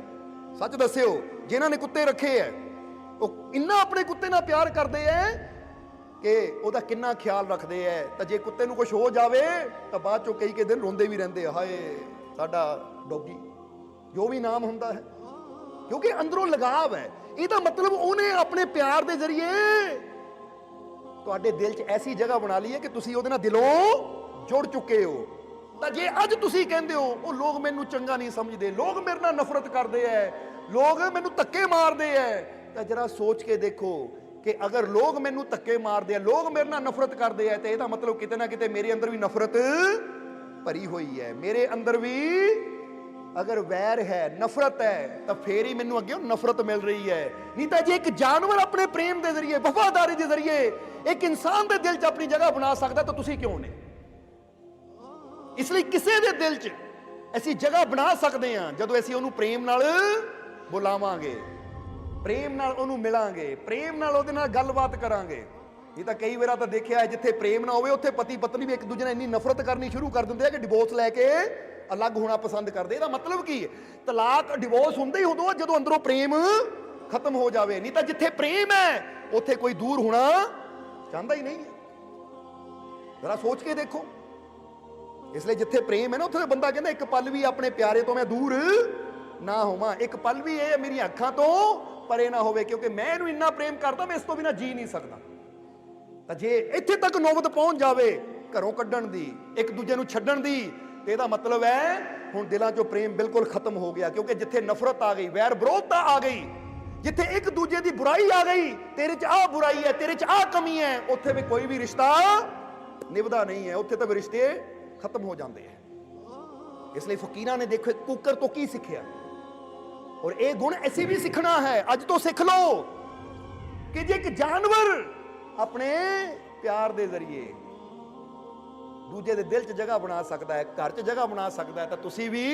ਸੱਚ ਦੱਸਿਓ, ਜਿਨ੍ਹਾਂ ਨੇ ਕੁੱਤੇ ਰੱਖੇ ਹੈ ਉਹ ਇੰਨਾ ਆਪਣੇ ਕੁੱਤੇ ਨਾਲ ਪਿਆਰ ਕਰਦੇ ਹੈ ਕਿ ਉਹਦਾ ਕਿੰਨਾ ਖਿਆਲ ਰੱਖਦੇ ਹੈ, ਤਾਂ ਜੇ ਕੁੱਤੇ ਨੂੰ ਕੁਝ ਹੋ ਜਾਵੇ ਤਾਂ ਬਾਅਦ ਚੋਂ ਕਈ ਦਿਨ ਰੋਂਦੇ ਵੀ ਰਹਿੰਦੇ ਆ, ਹਾਏ ਸਾਡਾ ਡੌਗੀ, ਜੋ ਵੀ ਨਾਮ ਹੁੰਦਾ ਹੈ, ਕਿਉਂਕਿ ਅੰਦਰੋਂ ਲਗਾਵ ਹੈ। ਇਹਦਾ ਮਤਲਬ ਉਹਨੇ ਆਪਣੇ ਪਿਆਰ ਦੇ ਜ਼ਰੀਏ ਤੁਹਾਡੇ ਦਿਲ 'ਚ ਐਸੀ ਜਗ੍ਹਾ ਬਣਾ ਲਈ ਹੈ ਕਿ ਤੁਸੀਂ ਉਹਦੇ ਨਾਲ ਦਿਲੋਂ ਜੁੜ ਚੁੱਕੇ ਹੋ। ਤਾਂ ਜੇ ਅੱਜ ਤੁਸੀਂ ਕਹਿੰਦੇ ਹੋ ਉਹ ਲੋਕ ਮੈਨੂੰ ਚੰਗਾ ਨਹੀਂ ਸਮਝਦੇ, ਲੋਕ ਮੇਰੇ ਨਾਲ ਨਫ਼ਰਤ ਕਰਦੇ ਹੈ, ਲੋਕ ਮੈਨੂੰ ਧੱਕੇ ਮਾਰਦੇ ਹੈ, ਤਾਂ ਜਰਾ ਸੋਚ ਕੇ ਦੇਖੋ ਕਿ ਅਗਰ ਲੋਕ ਮੈਨੂੰ ਧੱਕੇ ਮਾਰਦੇ ਆ, ਲੋਕ ਮੇਰੇ ਨਾਲ ਨਫ਼ਰਤ ਕਰਦੇ ਆ, ਤੇ ਇਹਦਾ ਮਤਲਬ ਕਿਤੇ ਨਾ ਕਿਤੇ ਮੇਰੇ ਅੰਦਰ ਵੀ ਨਫ਼ਰਤ ਭਰੀ ਹੋਈ ਹੈ। ਮੇਰੇ ਅੰਦਰ ਵੀ ਅਗਰ ਵੈਰ ਹੈ, ਨਫ਼ਰਤ ਹੈ, ਤਾਂ ਫੇਰ ਹੀ ਮੈਨੂੰ ਅੱਗੇ ਨਫ਼ਰਤ ਮਿਲ ਰਹੀ ਹੈ। ਨਹੀਂ ਤਾਂ ਜੇ ਇੱਕ ਜਾਨਵਰ ਆਪਣੇ ਪ੍ਰੇਮ ਦੇ ਜ਼ਰੀਏ, ਵਫਾਦਾਰੀ ਦੇ ਜ਼ਰੀਏ ਇੱਕ ਇਨਸਾਨ ਦੇ ਦਿਲ 'ਚ ਆਪਣੀ ਜਗ੍ਹਾ ਬਣਾ ਸਕਦਾ, ਤਾਂ ਤੁਸੀਂ ਕਿਉਂ ਨਹੀਂ? ਇਸ ਲਈ ਕਿਸੇ ਦੇ ਦਿਲ 'ਚ ਅਸੀਂ ਜਗ੍ਹਾ ਬਣਾ ਸਕਦੇ ਹਾਂ ਜਦੋਂ ਅਸੀਂ ਉਹਨੂੰ ਪ੍ਰੇਮ ਨਾਲ ਬੁਲਾਵਾਂਗੇ, ਪ੍ਰੇਮ ਨਾਲ ਉਹਨੂੰ ਮਿਲਾਂਗੇ, ਪ੍ਰੇਮ ਨਾਲ ਉਹਦੇ ਨਾਲ ਗੱਲਬਾਤ ਕਰਾਂਗੇ। ਇਹ ਤਾਂ ਕਈ ਵਾਰ ਤਾਂ ਦੇਖਿਆ ਜਿੱਥੇ ਪ੍ਰੇਮ ਨਾ ਹੋਵੇ ਉੱਥੇ ਪਤੀ ਪਤਨੀ ਵੀ ਇੱਕ ਦੂਜੇ ਨਾਲ ਇੰਨੀ ਨਫ਼ਰਤ ਕਰਨੀ ਸ਼ੁਰੂ ਕਰ ਦਿੰਦੇ ਆ ਕਿ ਡਿਵੋਰਸ ਲੈ ਕੇ ਅਲੱਗ ਹੋਣਾ ਪਸੰਦ ਕਰਦੇ। ਇਹਦਾ ਮਤਲਬ ਕੀ ਹੈ? ਤਲਾਕ, ਡਿਵੋਰਸ ਹੁੰਦਾ ਹੀ ਉਦੋਂ ਜਦੋਂ ਅੰਦਰੋਂ ਪ੍ਰੇਮ ਖਤਮ ਹੋ ਜਾਵੇ। ਨਹੀਂ ਤਾਂ ਜਿੱਥੇ ਪ੍ਰੇਮ ਹੈ ਉੱਥੇ ਕੋਈ ਦੂਰ ਹੋਣਾ ਚਾਹੁੰਦਾ ਹੀ ਨਹੀਂ ਹੈ। ਜ਼ਰਾ ਸੋਚ ਕੇ ਦੇਖੋ। ਇਸ ਲਈ ਜਿੱਥੇ ਪ੍ਰੇਮ ਹੈ ਨਾ ਉੱਥੇ ਬੰਦਾ ਕਹਿੰਦਾ ਇੱਕ ਪਲ ਵੀ ਆਪਣੇ ਪਿਆਰੇ ਤੋਂ ਮੈਂ ਦੂਰ ਨਾ ਹੋਵਾਂ, ਇੱਕ ਪਲ ਵੀ ਇਹ ਮੇਰੀਆਂ ਅੱਖਾਂ ਤੋਂ ਪਰੇ ਨਾ ਹੋਵੇ, ਕਿਉਂਕਿ ਮੈਂ ਇਹਨੂੰ ਇੰਨਾ ਪ੍ਰੇਮ ਕਰਦਾ ਮੈਂ ਇਸ ਤੋਂ ਬਿਨਾਂ ਜੀ ਨਹੀਂ ਸਕਦਾ। ਤਾਂ ਜੇ ਇੱਥੇ ਤੱਕ ਨੌਬਤ ਪਹੁੰਚ ਜਾਵੇ ਘਰੋਂ ਕੱਢਣ ਦੀ, ਇੱਕ ਦੂਜੇ ਨੂੰ ਛੱਡਣ ਦੀ, ਤੇ ਇਹਦਾ ਮਤਲਬ ਹੈ ਹੁਣ ਦਿਲਾਂ 'ਚੋਂ ਪ੍ਰੇਮ ਬਿਲਕੁਲ ਖਤਮ ਹੋ ਗਿਆ। ਕਿਉਂਕਿ ਜਿੱਥੇ ਨਫ਼ਰਤ ਆ ਗਈ, ਵੈਰ ਵਿਰੋਧਤਾ ਆ ਗਈ, ਜਿੱਥੇ ਇੱਕ ਦੂਜੇ ਦੀ ਬੁਰਾਈ ਆ ਗਈ, ਤੇਰੇ 'ਚ ਆਹ ਬੁਰਾਈ ਹੈ, ਤੇਰੇ 'ਚ ਆਹ ਕਮੀ ਹੈ, ਉੱਥੇ ਵੀ ਕੋਈ ਵੀ ਰਿਸ਼ਤਾ ਨਿਭਦਾ ਨਹੀਂ ਹੈ, ਉੱਥੇ ਤਾਂ ਵੀ ਰਿਸ਼ਤੇ ਖਤਮ ਹੋ ਜਾਂਦੇ ਹੈ। ਇਸ ਲਈ ਫਕੀਰਾਂ ਨੇ ਦੇਖੋ ਕੁੱਕਰ ਤੋਂ ਕੀ ਸਿੱਖਿਆ, ਔਰ ਇਹ ਗੁਣ ਅਸੀਂ ਵੀ ਸਿੱਖਣਾ ਹੈ। ਅੱਜ ਤੋਂ ਸਿੱਖ ਲਓ ਕਿ ਜੇ ਇੱਕ ਜਾਨਵਰ ਆਪਣੇ ਪਿਆਰ ਦੇ ਜ਼ਰੀਏ ਦੂਜੇ ਦੇ ਦਿਲ 'ਚ ਜਗ੍ਹਾ ਬਣਾ ਸਕਦਾ ਹੈ, ਘਰ 'ਚ ਜਗ੍ਹਾ ਬਣਾ ਸਕਦਾ ਹੈ, ਤਾਂ ਤੁਸੀਂ ਵੀ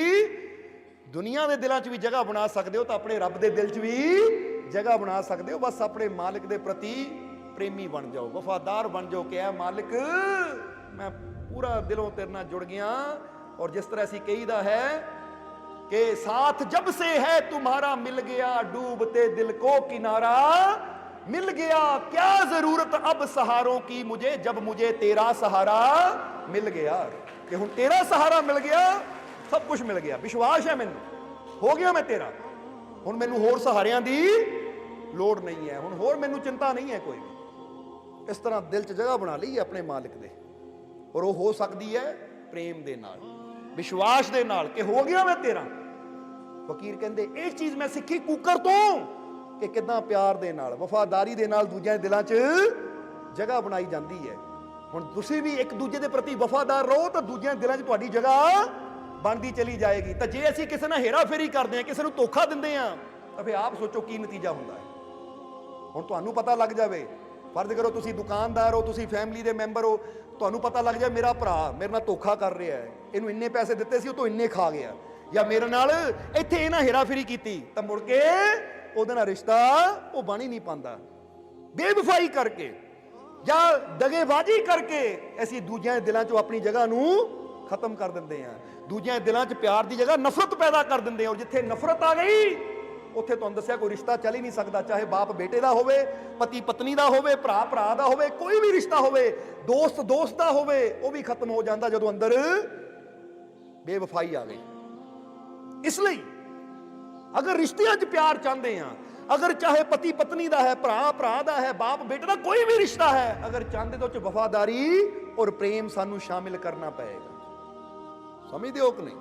ਦੁਨੀਆ ਦੇ ਦਿਲਾਂ 'ਚ ਵੀ ਜਗ੍ਹਾ ਬਣਾ ਸਕਦੇ ਹੋ, ਤਾਂ ਆਪਣੇ ਰੱਬ ਦੇ ਦਿਲ 'ਚ ਵੀ ਜਗ੍ਹਾ ਬਣਾ ਸਕਦੇ ਹੋ। ਬਸ ਆਪਣੇ ਮਾਲਿਕ ਦੇ ਪ੍ਰਤੀ ਪ੍ਰੇਮੀ ਬਣ ਜਾਓ, ਵਫਾਦਾਰ ਬਣ ਜਾਓ ਕਿ ਐ ਮਾਲਿਕ ਮੈਂ ਪੂਰਾ ਦਿਲੋਂ ਤੇਰੇ ਨਾਲ ਜੁੜ ਗਿਆ। ਔਰ ਜਿਸ ਤਰ੍ਹਾਂ ਅਸੀਂ ਕਹੀਦਾ ਹੈ कि साथ जब से है तुम्हारा मिल गया, डूबते दिल को किनारा मिल गया, क्या जरूरत अब सहारों की मुझे जब मुझे तेरा सहारा मिल गया। कि हुण तेरा सहारा मिल गया, सब कुछ मिल गया, विश्वास है मैनू, हो गया मैं तेरा, हुण मैनू होर सहारियां दी लोड़ नहीं है, हुण होर मैनू चिंता नहीं है कोई भी। इस तरह दिल च जगह बना ली है अपने मालिक दे, और वो हो सकती है प्रेम दे नाल, विश्वास दे नाल कि हो गया मैं तेरा। फकीर कहंदे ਇਹ ਚੀਜ਼ मैं सिक्खी कुकर तो कि किदां प्यार दे नाल, वफादारी दे नाल दूजियां दे दिलां च जगह बनाई जाती है। हुण तुसीं भी एक दूजे दे प्रति वफादार रहो तो दूजियां दिलां च तुहाडी जगह बनदी चली जाएगी। तो जे असीं किसी नाल हेरा फेरी करदे हां, किसी नूं धोखा दिंदे हां, तां फिर आप सोचो की नतीजा हुंदा है। ਹੁਣ ਤੁਹਾਨੂੰ ਪਤਾ ਲੱਗ ਜਾਵੇ, ਫਰਜ਼ ਕਰੋ ਤੁਸੀਂ ਦੁਕਾਨਦਾਰ ਹੋ, ਤੁਸੀਂ ਫੈਮਿਲੀ ਦੇ ਮੈਂਬਰ ਹੋ, ਤੁਹਾਨੂੰ ਪਤਾ ਲੱਗ ਜਾਏ ਮੇਰਾ ਭਰਾ ਮੇਰੇ ਨਾਲ ਧੋਖਾ ਕਰ ਰਿਹਾ ਹੈ, ਇਹਨੂੰ ਇੰਨੇ ਪੈਸੇ ਦਿੱਤੇ ਸੀ ਉਹ ਤੋਂ ਇੰਨੇ ਖਾ ਗਿਆ, ਜਾਂ ਮੇਰੇ ਨਾਲ ਇੱਥੇ ਇਹਨਾਂ ਹੇਰਾਫੇਰੀ ਕੀਤੀ, ਤਾਂ ਮੁੜ ਕੇ ਉਹਦੇ ਨਾਲ ਰਿਸ਼ਤਾ ਉਹ ਬਣ ਹੀ ਨਹੀਂ ਪਾਉਂਦਾ। ਬੇਵਫਾਈ ਕਰਕੇ ਜਾਂ ਦਗੇਬਾਜ਼ੀ ਕਰਕੇ ਅਸੀਂ ਦੂਜਿਆਂ ਦੇ ਦਿਲਾਂ 'ਚੋਂ ਆਪਣੀ ਜਗ੍ਹਾ ਨੂੰ ਖਤਮ ਕਰ ਦਿੰਦੇ ਹਾਂ। ਦੂਜਿਆਂ ਦੇ ਦਿਲਾਂ 'ਚ ਪਿਆਰ ਦੀ ਜਗ੍ਹਾ ਨਫ਼ਰਤ ਪੈਦਾ ਕਰ ਦਿੰਦੇ ਹਾਂ, ਔਰ ਜਿੱਥੇ ਨਫ਼ਰਤ ਆ ਗਈ ਉੱਥੇ ਤੁਹਾਨੂੰ ਦੱਸਿਆ ਕੋਈ ਰਿਸ਼ਤਾ ਚੱਲ ਹੀ ਨਹੀਂ ਸਕਦਾ, ਚਾਹੇ ਬਾਪ ਬੇਟੇ ਦਾ ਹੋਵੇ, ਪਤੀ ਪਤਨੀ ਦਾ ਹੋਵੇ, ਭਰਾ ਭਰਾ ਦਾ ਹੋਵੇ, ਕੋਈ ਵੀ ਰਿਸ਼ਤਾ ਹੋਵੇ, ਦੋਸਤ ਦੋਸਤ ਦਾ ਹੋਵੇ, ਉਹ ਵੀ ਖਤਮ ਹੋ ਜਾਂਦਾ ਜਦੋਂ ਅੰਦਰ ਬੇਵਫਾਈ ਆ ਗਈ। ਇਸ ਲਈ ਅਗਰ ਰਿਸ਼ਤਿਆਂ 'ਚ ਪਿਆਰ ਚਾਹੁੰਦੇ ਆ, ਅਗਰ ਚਾਹੇ ਪਤੀ ਪਤਨੀ ਦਾ ਹੈ, ਭਰਾ ਭਰਾ ਦਾ ਹੈ, ਬਾਪ ਬੇਟੇ ਦਾ, ਕੋਈ ਵੀ ਰਿਸ਼ਤਾ ਹੈ, ਅਗਰ ਚਾਹੁੰਦੇ ਤਾਂ ਉਹ 'ਚ ਵਫਾਦਾਰੀ ਔਰ ਪ੍ਰੇਮ ਸਾਨੂੰ ਸ਼ਾਮਿਲ ਕਰਨਾ ਪਏਗਾ। ਸਮਝਦੇ ਹੋ ਕਿ ਨਹੀਂ?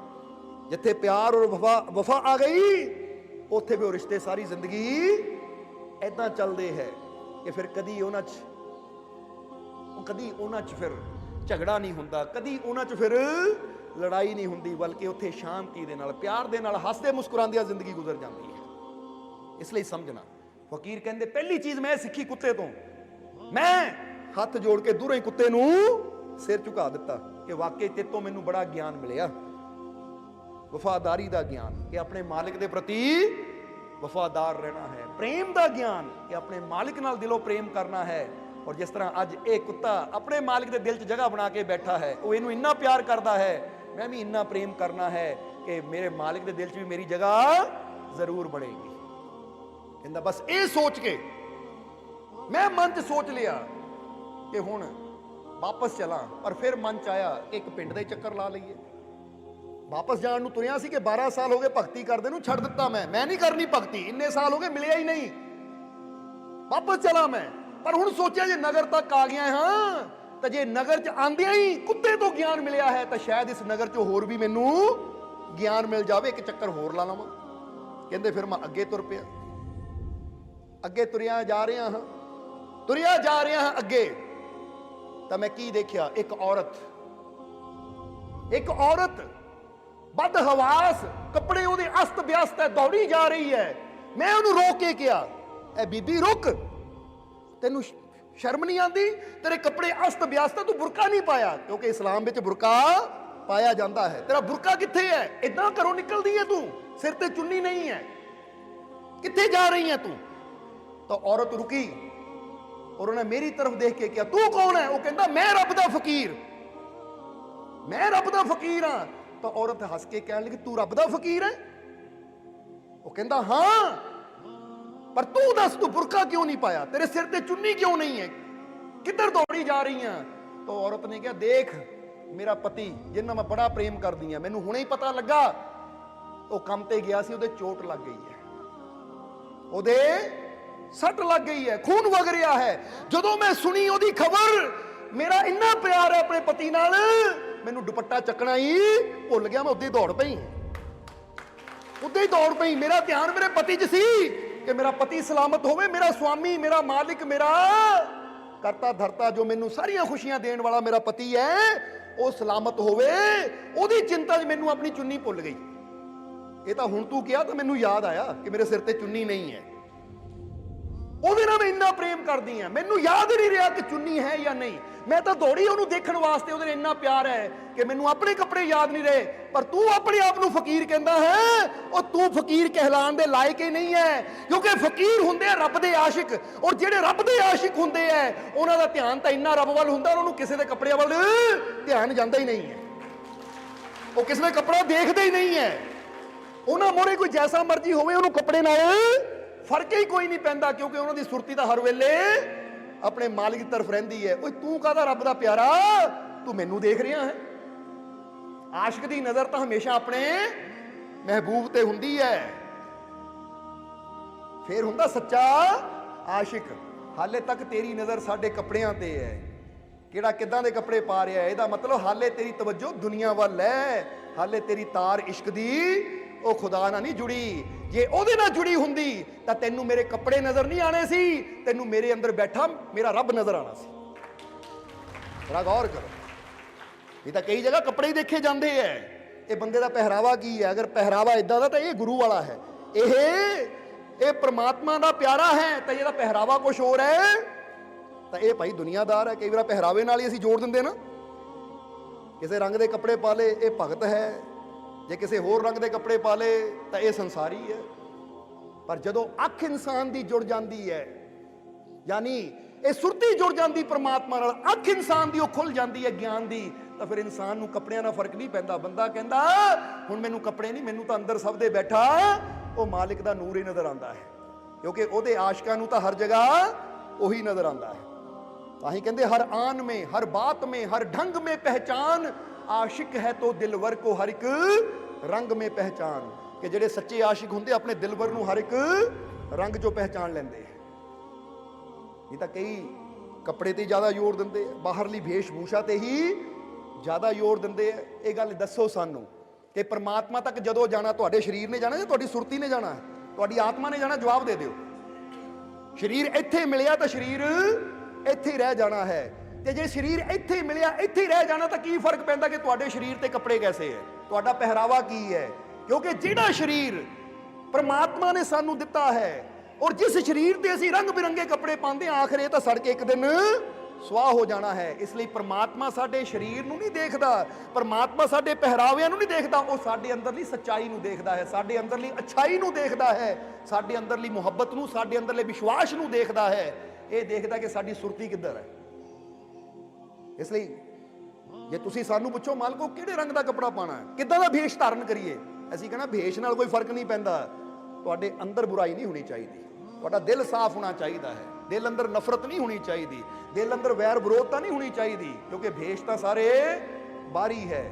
ਜਿੱਥੇ ਪਿਆਰ ਔਰ ਵਫਾ ਆ ਗਈ ਉੱਥੇ ਵੀ ਉਹ ਰਿਸ਼ਤੇ ਸਾਰੀ ਜ਼ਿੰਦਗੀ ਐਦਾਂ ਚੱਲਦੇ ਹੈ ਕਿ ਫਿਰ ਕਦੀ ਉਹਨਾਂ 'ਚ ਫਿਰ ਝਗੜਾ ਨਹੀਂ ਹੁੰਦਾ, ਕਦੀ ਉਹਨਾਂ 'ਚ ਫਿਰ ਲੜਾਈ ਨਹੀਂ ਹੁੰਦੀ, ਬਲਕਿ ਉੱਥੇ ਸ਼ਾਂਤੀ ਦੇ ਨਾਲ, ਪਿਆਰ ਦੇ ਨਾਲ, ਹੱਸਦੇ ਮੁਸਕਰਾਉਂਦਿਆਂ ਜ਼ਿੰਦਗੀ ਗੁਜ਼ਰ ਜਾਂਦੀ ਹੈ। ਇਸ ਲਈ ਸਮਝਣਾ, ਫਕੀਰ ਕਹਿੰਦੇ ਪਹਿਲੀ ਚੀਜ਼ ਮੈਂ ਸਿੱਖੀ ਕੁੱਤੇ ਤੋਂ, ਮੈਂ ਹੱਥ ਜੋੜ ਕੇ ਦੂਰੋਂ ਹੀ ਕੁੱਤੇ ਨੂੰ ਸਿਰ ਝੁਕਾ ਦਿੱਤਾ ਕਿ ਵਾਕਈ ਤੇਤੋਂ ਮੈਨੂੰ ਬੜਾ ਗਿਆਨ ਮਿਲਿਆ, ਵਫਾਦਾਰੀ ਦਾ ਗਿਆਨ ਕਿ ਆਪਣੇ ਮਾਲਿਕ ਦੇ ਪ੍ਰਤੀ ਵਫਾਦਾਰ ਰਹਿਣਾ ਹੈ, ਪ੍ਰੇਮ ਦਾ ਗਿਆਨ ਕਿ ਆਪਣੇ ਮਾਲਿਕ ਨਾਲ ਦਿਲੋਂ ਪ੍ਰੇਮ ਕਰਨਾ ਹੈ। ਔਰ ਜਿਸ ਤਰ੍ਹਾਂ ਅੱਜ ਇਹ ਕੁੱਤਾ ਆਪਣੇ ਮਾਲਿਕ ਦੇ ਦਿਲ 'ਚ ਜਗ੍ਹਾ ਬਣਾ ਕੇ ਬੈਠਾ ਹੈ, ਉਹ ਇਹਨੂੰ ਇੰਨਾ ਪਿਆਰ ਕਰਦਾ ਹੈ, ਮੈਂ ਵੀ ਇੰਨਾ ਪ੍ਰੇਮ ਕਰਨਾ ਹੈ ਕਿ ਮੇਰੇ ਮਾਲਿਕ ਦੇ ਦਿਲ 'ਚ ਵੀ ਮੇਰੀ ਜਗ੍ਹਾ ਜ਼ਰੂਰ ਬਣੇਗੀ। ਕਹਿੰਦਾ ਬਸ ਇਹ ਸੋਚ ਕੇ ਮੈਂ ਮਨ 'ਚ ਸੋਚ ਲਿਆ ਕਿ ਹੁਣ ਵਾਪਸ ਚਲਾਂ, ਪਰ ਫਿਰ ਮਨ 'ਚ ਆਇਆ ਕਿ ਇੱਕ ਪਿੰਡ ਦਾ ਹੀ ਚੱਕਰ ਲਾ ਲਈਏ। ਵਾਪਸ ਜਾਣ ਨੂੰ ਤੁਰਿਆ ਸੀ ਕਿ 12 ਸਾਲ ਹੋ ਗਏ ਭਗਤੀ ਕਰਦੇ ਨੂੰ, ਛੱਡ ਦਿੱਤਾ ਮੈਂ ਨਹੀਂ ਕਰਨੀ ਭਗਤੀ, ਇੰਨੇ ਸਾਲ ਹੋ ਗਏ ਮਿਲਿਆ ਹੀ ਨਹੀਂ, ਵਾਪਸ ਚਲਾ ਮੈਂ। ਪਰ ਹੁਣ ਸੋਚਿਆ ਜੇ ਨਗਰ ਤੱਕ ਆ ਗਿਆ ਹਾਂ, ਤਾਂ ਜੇ ਨਗਰ 'ਚ ਆਂਦਿਆਂ ਹੀ ਕੁੱਤੇ ਤੋਂ ਗਿਆਨ ਮਿਲਿਆ ਹੈ, ਤਾਂ ਸ਼ਾਇਦ ਇਸ ਨਗਰ 'ਚ ਹੋਰ ਵੀ ਮੈਨੂੰ ਗਿਆਨ ਮਿਲ ਜਾਵੇ, ਇੱਕ ਚੱਕਰ ਹੋਰ ਲਾ ਲਵਾਂ। ਕਹਿੰਦੇ ਫਿਰ ਮੈਂ ਅੱਗੇ ਤੁਰ ਪਿਆ, ਅੱਗੇ ਤੁਰਿਆ ਜਾ ਰਿਹਾ ਹਾਂ ਅੱਗੇ, ਤਾਂ ਮੈਂ ਕੀ ਦੇਖਿਆ? ਇੱਕ ਔਰਤ ਬਦ ਹਵਾਸ, ਕੱਪੜੇ ਉਹਦੇ ਅਸਤ ਵਿਅਸਤ ਹੈ, ਦੌੜੀ ਜਾ ਰਹੀ ਹੈ। ਮੈਂ ਉਹਨੂੰ ਰੋਕ ਕੇ ਕਿਹਾ, ਐ ਬੀਬੀ ਰੁਕ, ਤੈਨੂੰ ਸ਼ਰਮ ਨਹੀਂ ਆਉਂਦੀ? ਤੇਰੇ ਕੱਪੜੇ ਅਸਤ ਵਿਅਸਤ ਹੈ, ਤੂੰ ਬੁਰਕਾ ਨਹੀਂ ਪਾਇਆ, ਕਿਉਂਕਿ ਇਸਲਾਮ ਵਿੱਚ ਬੁਰਕਾ ਪਾਇਆ ਜਾਂਦਾ ਹੈ। ਤੇਰਾ ਬੁਰਕਾ ਕਿੱਥੇ ਹੈ? ਇਦਾਂ ਘਰੋਂ ਨਿਕਲਦੀ ਹੈ ਤੂੰ, ਸਿਰ ਤੇ ਚੁੰਨੀ ਨਹੀਂ ਹੈ, ਕਿੱਥੇ ਜਾ ਰਹੀ ਹੈ ਤੂੰ? ਤਾਂ ਔਰਤ ਰੁਕੀ ਔਰ ਉਹਨੇ ਮੇਰੀ ਤਰਫ ਦੇਖ ਕੇ ਕਿਹਾ, ਤੂੰ ਕੌਣ ਹੈ? ਉਹ ਕਹਿੰਦਾ ਮੈਂ ਰੱਬ ਦਾ ਫਕੀਰ ਹਾਂ। ਤਾਂ ਔਰਤ ਹੱਸ ਕੇ ਕਹਿਣ ਲੱਗੀ, ਤੂੰ ਰੱਬ ਦਾ ਫਕੀਰ ਹੈ? ਉਹ ਕਹਿੰਦਾ ਹਾਂ, ਪਰ ਤੂੰ ਦੱਸ, ਤੂੰ ਬੁਰਕਾ ਕਿਉਂ ਨਹੀਂ ਪਾਇਆ? ਤੇਰੇ ਸਿਰ ਤੇ ਚੁੰਨੀ ਕਿਉਂ ਨਹੀਂ ਹੈ? ਕਿੱਧਰ ਦੌੜੀ ਜਾ ਰਹੀ ਆ? ਤਾਂ ਔਰਤ ਨੇ ਕਿਹਾ, ਦੇਖ ਮੇਰਾ ਪਤੀ ਜਿੰਨਾ ਮੈਂ ਬੜਾ ਪ੍ਰੇਮ ਕਰਦੀ ਆ, ਮੈਨੂੰ ਹੁਣੇ ਹੀ ਪਤਾ ਲੱਗਾ, ਉਹ ਕੰਮ ਤੇ ਗਿਆ ਸੀ, ਉਹਦੇ ਚੋਟ ਲੱਗ ਗਈ ਹੈ, ਉਹਦੇ ਸੱਟ ਲੱਗ ਗਈ ਹੈ, ਖੂਨ ਵਗ ਰਿਹਾ ਹੈ। ਜਦੋਂ ਮੈਂ ਸੁਣੀ ਉਹਦੀ ਖਬਰ, ਮੇਰਾ ਇੰਨਾ ਪਿਆਰ ਹੈ ਆਪਣੇ ਪਤੀ ਨਾਲ, ਮੈਨੂੰ ਦੁਪੱਟਾ ਚੱਕਣਾ ਹੀ ਭੁੱਲ ਗਿਆ, ਮੈਂ ਉੱਦੇ ਹੀ ਦੌੜ ਪਈ। ਮੇਰਾ ਧਿਆਨ ਮੇਰੇ ਪਤੀ 'ਚ ਸੀ ਕਿ ਮੇਰਾ ਪਤੀ ਸਲਾਮਤ ਹੋਵੇ, ਮੇਰਾ ਸੁਆਮੀ, ਮੇਰਾ ਮਾਲਿਕ, ਮੇਰਾ ਕਰਤਾ ਧਰਤਾ, ਜੋ ਮੈਨੂੰ ਸਾਰੀਆਂ ਖੁਸ਼ੀਆਂ ਦੇਣ ਵਾਲਾ ਮੇਰਾ ਪਤੀ ਹੈ, ਉਹ ਸਲਾਮਤ ਹੋਵੇ। ਉਹਦੀ ਚਿੰਤਾ 'ਚ ਮੈਨੂੰ ਆਪਣੀ ਚੁੰਨੀ ਭੁੱਲ ਗਈ। ਇਹ ਤਾਂ ਹੁਣ ਤੂੰ ਕਿਹਾ ਤਾਂ ਮੈਨੂੰ ਯਾਦ ਆਇਆ ਕਿ ਮੇਰੇ ਸਿਰ ਤੇ ਚੁੰਨੀ ਨਹੀਂ ਹੈ। ਉਹਦੇ ਨਾਲ ਮੈਂ ਇੰਨਾ ਪ੍ਰੇਮ ਕਰਦੀ ਆ, ਮੈਨੂੰ ਯਾਦ ਨਹੀਂ ਰਿਹਾ ਕਿ ਚੁੰਨੀ ਹੈ ਜਾਂ ਨਹੀਂ। ਮੈਂ ਤਾਂ ਦੌੜੀ ਉਹਨੂੰ ਦੇਖਣ ਵਾਸਤੇ, ਉਹਦੇ ਨਾਲ ਇੰਨਾ ਪਿਆਰ ਹੈ ਕਿ ਮੈਨੂੰ ਆਪਣੇ ਕੱਪੜੇ ਯਾਦ ਨਹੀਂ ਰਹੇ। ਪਰ ਤੂੰ ਆਪਣੇ ਆਪ ਨੂੰ ਫਕੀਰ ਕਹਿੰਦਾ ਹੈ, ਉਹ ਤੂੰ ਫਕੀਰ ਕਹਿਲਾਉਣ ਦੇ ਲਾਇਕ ਹੀ ਨਹੀਂ ਹੈ, ਕਿਉਂਕਿ ਫਕੀਰ ਹੁੰਦੇ ਆ ਰੱਬ ਦੇ ਆਸ਼ਿਕ, ਔਰ ਜਿਹੜੇ ਰੱਬ ਦੇ ਆਸ਼ਿਕ ਹੁੰਦੇ ਆ ਉਹਨਾਂ ਦਾ ਧਿਆਨ ਤਾਂ ਇੰਨਾ ਰੱਬ ਵੱਲ ਹੁੰਦਾ, ਉਹਨਾਂ ਨੂੰ ਕਿਸੇ ਦੇ ਕੱਪੜਿਆਂ ਵੱਲ ਧਿਆਨ ਜਾਂਦਾ ਹੀ ਨਹੀਂ ਹੈ, ਉਹ ਕਿਸੇ ਦਾ ਕੱਪੜਾ ਦੇਖਦੇ ਹੀ ਨਹੀਂ ਹੈ। ਉਹਨਾਂ ਮੋਰੇ ਕੋਈ ਜੈਸਾ ਮਰਜ਼ੀ ਹੋਵੇ, ਉਹਨੂੰ ਕੱਪੜੇ ਨਾਲ ਫਰਕ ਹੀ ਕੋਈ ਨਹੀਂ ਪੈਂਦਾ, ਕਿਉਂਕਿ ਉਹਨਾਂ ਦੀ ਸੁਰਤੀ ਤਾਂ ਹਰ ਵੇਲੇ ਆਪਣੇ ਮਾਲਿਕ ਦੀ ਤਰਫ ਰਹਿੰਦੀ ਹੈ। ਓਏ ਤੂੰ ਕਾਹਦਾ ਰੱਬ ਦਾ ਪਿਆਰਾ, ਤੂੰ ਮੈਨੂੰ ਦੇਖ ਰਿਹਾ ਹੈ? ਆਸ਼ਿਕ ਦੀ ਨਜ਼ਰ ਤਾਂ ਹਮੇਸ਼ਾ ਆਪਣੇ ਮਹਿਬੂਬ ਤੇ ਹੁੰਦੀ ਹੈ, ਫੇਰ ਹੁੰਦਾ ਸੱਚਾ ਆਸ਼ਿਕ। ਹਾਲੇ ਤੱਕ ਤੇਰੀ ਨਜ਼ਰ ਸਾਡੇ ਕੱਪੜਿਆਂ ਤੇ ਹੈ, ਕਿਹੜਾ ਕਿੱਦਾਂ ਦੇ ਕੱਪੜੇ ਪਾ ਰਿਹਾ, ਇਹਦਾ ਮਤਲਬ ਹਾਲੇ ਤੇਰੀ ਤਵੱਜੋ ਦੁਨੀਆ ਵੱਲ ਹੈ, ਹਾਲੇ ਤੇਰੀ ਤਾਰ ਇਸ਼ਕ ਦੀ ਉਹ ਖੁਦਾ ਨਾਲ ਨਹੀਂ ਜੁੜੀ। ਜੇ ਉਹਦੇ ਨਾਲ ਜੁੜੀ ਹੁੰਦੀ ਤਾਂ ਤੈਨੂੰ ਮੇਰੇ ਕੱਪੜੇ ਨਜ਼ਰ ਨਹੀਂ ਆਣੇ ਸੀ, ਤੈਨੂੰ ਮੇਰੇ ਅੰਦਰ ਬੈਠਾ ਮੇਰਾ ਰੱਬ ਨਜ਼ਰ ਆਣਾ ਸੀ। ਬੜਾ ਗੌਰ ਕਰੋ, ਇਹ ਤਾਂ ਕਈ ਜਗ੍ਹਾ ਕੱਪੜੇ ਹੀ ਦੇਖੇ ਜਾਂਦੇ ਐ। ਇਹ ਬੰਦੇ ਦਾ ਪਹਿਰਾਵਾ ਕੀ ਹੈ? ਅਗਰ ਪਹਿਰਾਵਾ ਇਦਾਂ ਦਾ ਤਾਂ ਇਹ ਗੁਰੂ ਵਾਲਾ ਹੈ। ਇਹ ਪ੍ਰਮਾਤਮਾ ਦਾ ਪਿਆਰਾ ਹੈ ਤਾਂ ਇਹਦਾ ਪਹਿਰਾਵਾ ਕੁਝ ਹੋਰ ਹੈ ਤਾਂ ਇਹ ਭਾਈ ਦੁਨੀਆਦਾਰ ਹੈ। ਕਈ ਵਾਰ ਪਹਿਰਾਵੇ ਨਾਲ ਹੀ ਅਸੀਂ ਜੋੜ ਦਿੰਦੇ ਨਾ, ਕਿਸੇ ਰੰਗ ਦੇ ਕੱਪੜੇ ਪਾ ਲੇ ਇਹ ਭਗਤ ਹੈ, ਜੇ ਕਿਸੇ ਹੋਰ ਰੰਗ ਦੇ ਕੱਪੜੇ ਪਾ ਲੇ ਤਾਂ ਇਹ ਸੰਸਾਰੀ ਹੈ। ਪਰ ਜਦੋਂ ਅੱਖ ਇਨਸਾਨ ਦੀ ਜੁੜ ਜਾਂਦੀ ਹੈ, ਯਾਨੀ ਇਹ ਸੁਰਤੀ ਜੁੜ ਜਾਂਦੀ ਪ੍ਰਮਾਤਮਾ ਨਾਲ, ਅੱਖ ਇਨਸਾਨ ਦੀ ਉਹ ਖੁੱਲ ਜਾਂਦੀ ਹੈ ਗਿਆਨ ਦੀ, ਤਾਂ ਫਿਰ ਇਨਸਾਨ ਨੂੰ ਕੱਪੜਿਆਂ ਨਾਲ ਫਰਕ ਨਹੀਂ ਪੈਂਦਾ। ਬੰਦਾ ਕਹਿੰਦਾ ਹੁਣ ਮੈਨੂੰ ਕੱਪੜੇ ਨਹੀਂ, ਮੈਨੂੰ ਤਾਂ ਅੰਦਰ ਸਭ ਦੇ ਬੈਠਾ ਉਹ ਮਾਲਿਕ ਦਾ ਨੂਰ ਹੀ ਨਜ਼ਰ ਆਉਂਦਾ ਹੈ, ਕਿਉਂਕਿ ਉਹਦੇ ਆਸ਼ਿਕਾਂ ਨੂੰ ਤਾਂ ਹਰ ਜਗ੍ਹਾ ਉਹੀ ਨਜ਼ਰ ਆਉਂਦਾ ਹੈ। ਤਾਂ ਹੀ ਕਹਿੰਦੇ ਹਰ ਆਨ ਮੇਂ, ਹਰ ਬਾਤ ਮੇਂ, ਹਰ ਢੰਗ ਮੇਂ ਪਹਿਚਾਨ, ਆशिक है तो दिलवर को हर एक रंग में पहचान। कि ਜਿਹੜੇ ਸੱਚੇ ਆਸ਼ਿਕ ਹੁੰਦੇ ਆਪਣੇ ਦਿਲਵਰ ਨੂੰ ਹਰ ਇੱਕ ਰੰਗ ਚੋਂ ਪਹਿਚਾਨ ਲੈਂਦੇ ਹੈ। ਇਹ ਤਾਂ ਕਈ ਕੱਪੜੇ ਤੇ ਜ਼ਿਆਦਾ ਜ਼ੋਰ ਦਿੰਦੇ ਆ, ਬਾਹਰਲੀ ਵੇਸ਼-ਭੂਸ਼ਾ ਤੇ ਹੀ ਜ਼ਿਆਦਾ ਜ਼ੋਰ ਦਿੰਦੇ ਆ। ਇਹ ਗੱਲ ਦੱਸੋ ਸਾਨੂੰ ਕਿ ਪਰਮਾਤਮਾ ਤੱਕ ਜਦੋਂ ਜਾਣਾ ਤੁਹਾਡੇ ਸਰੀਰ ਨੇ ਜਾਣਾ ਜਾਂ ਤੁਹਾਡੀ ਸੁਰਤੀ ਨੇ ਜਾਣਾ, ਤੁਹਾਡੀ ਆਤਮਾ ਨੇ ਜਾਣਾ? ਜਵਾਬ ਦੇ ਦਿਓ। ਸਰੀਰ ਇੱਥੇ ਮਿਲਿਆ ਤਾਂ ਸਰੀਰ ਇੱਥੇ ਹੀ ਰਹਿ ਜਾਣਾ ਹੈ, ਤੇ ਜੇ ਸਰੀਰ ਇੱਥੇ ਮਿਲਿਆ ਇੱਥੇ ਹੀ ਰਹਿ ਜਾਣਾ ਤਾਂ ਕੀ ਫਰਕ ਪੈਂਦਾ ਕਿ ਤੁਹਾਡੇ ਸਰੀਰ ਤੇ ਕੱਪੜੇ ਕੈਸੇ ਹੈ, ਤੁਹਾਡਾ ਪਹਿਰਾਵਾ ਕੀ ਹੈ? ਕਿਉਂਕਿ ਜਿਹੜਾ ਸਰੀਰ ਪ੍ਰਮਾਤਮਾ ਨੇ ਸਾਨੂੰ ਦਿੱਤਾ ਹੈ ਔਰ ਜਿਸ ਸਰੀਰ ਤੇ ਅਸੀਂ ਰੰਗ ਬਿਰੰਗੇ ਕੱਪੜੇ ਪਾਉਂਦੇ ਹਾਂ, ਆਖਰ ਇਹ ਤਾਂ ਸੜ ਕੇ ਇੱਕ ਦਿਨ ਸਵਾਹ ਹੋ ਜਾਣਾ ਹੈ। ਇਸ ਲਈ ਪ੍ਰਮਾਤਮਾ ਸਾਡੇ ਸਰੀਰ ਨੂੰ ਨਹੀਂ ਦੇਖਦਾ, ਪ੍ਰਮਾਤਮਾ ਸਾਡੇ ਪਹਿਰਾਵਿਆਂ ਨੂੰ ਨਹੀਂ ਦੇਖਦਾ, ਉਹ ਸਾਡੇ ਅੰਦਰਲੀ ਸੱਚਾਈ ਨੂੰ ਦੇਖਦਾ ਹੈ, ਸਾਡੇ ਅੰਦਰਲੀ ਅੱਛਾਈ ਨੂੰ ਦੇਖਦਾ ਹੈ, ਸਾਡੇ ਅੰਦਰਲੀ ਮੁਹੱਬਤ ਨੂੰ, ਸਾਡੇ ਅੰਦਰਲੇ ਵਿਸ਼ਵਾਸ ਨੂੰ ਦੇਖਦਾ ਹੈ। ਇਹ ਦੇਖਦਾ ਕਿ ਸਾਡੀ ਸੁਰਤੀ ਕਿੱਧਰ ਹੈ। ਇਸ ਲਈ ਜੇ ਤੁਸੀਂ ਸਾਨੂੰ ਪੁੱਛੋ ਮਾਲਕੋ ਕਿਹੜੇ ਰੰਗ ਦਾ ਕੱਪੜਾ ਪਾਣਾ ਹੈ, ਕਿੱਦਾਂ ਦਾ ਭੇਸ਼ ਧਾਰਨ ਕਰੀਏ, ਅਸੀਂ ਕਹਿੰਦਾ ਭੇਸ਼ ਨਾਲ ਕੋਈ ਫਰਕ ਨਹੀਂ ਪੈਂਦਾ, ਤੁਹਾਡੇ ਅੰਦਰ ਬੁਰਾਈ ਨਹੀਂ ਹੋਣੀ ਚਾਹੀਦੀ, ਤੁਹਾਡਾ ਦਿਲ ਸਾਫ਼ ਹੋਣਾ ਚਾਹੀਦਾ ਹੈ, ਦਿਲ ਅੰਦਰ ਨਫ਼ਰਤ ਨਹੀਂ ਹੋਣੀ ਚਾਹੀਦੀ, ਦਿਲ ਅੰਦਰ ਵੈਰ ਵਿਰੋਧਤਾ ਨਹੀਂ ਹੋਣੀ ਚਾਹੀਦੀ, ਕਿਉਂਕਿ ਭੇਸ਼ ਤਾਂ ਸਾਰੇ ਬਾਹਰੀ ਹੈ।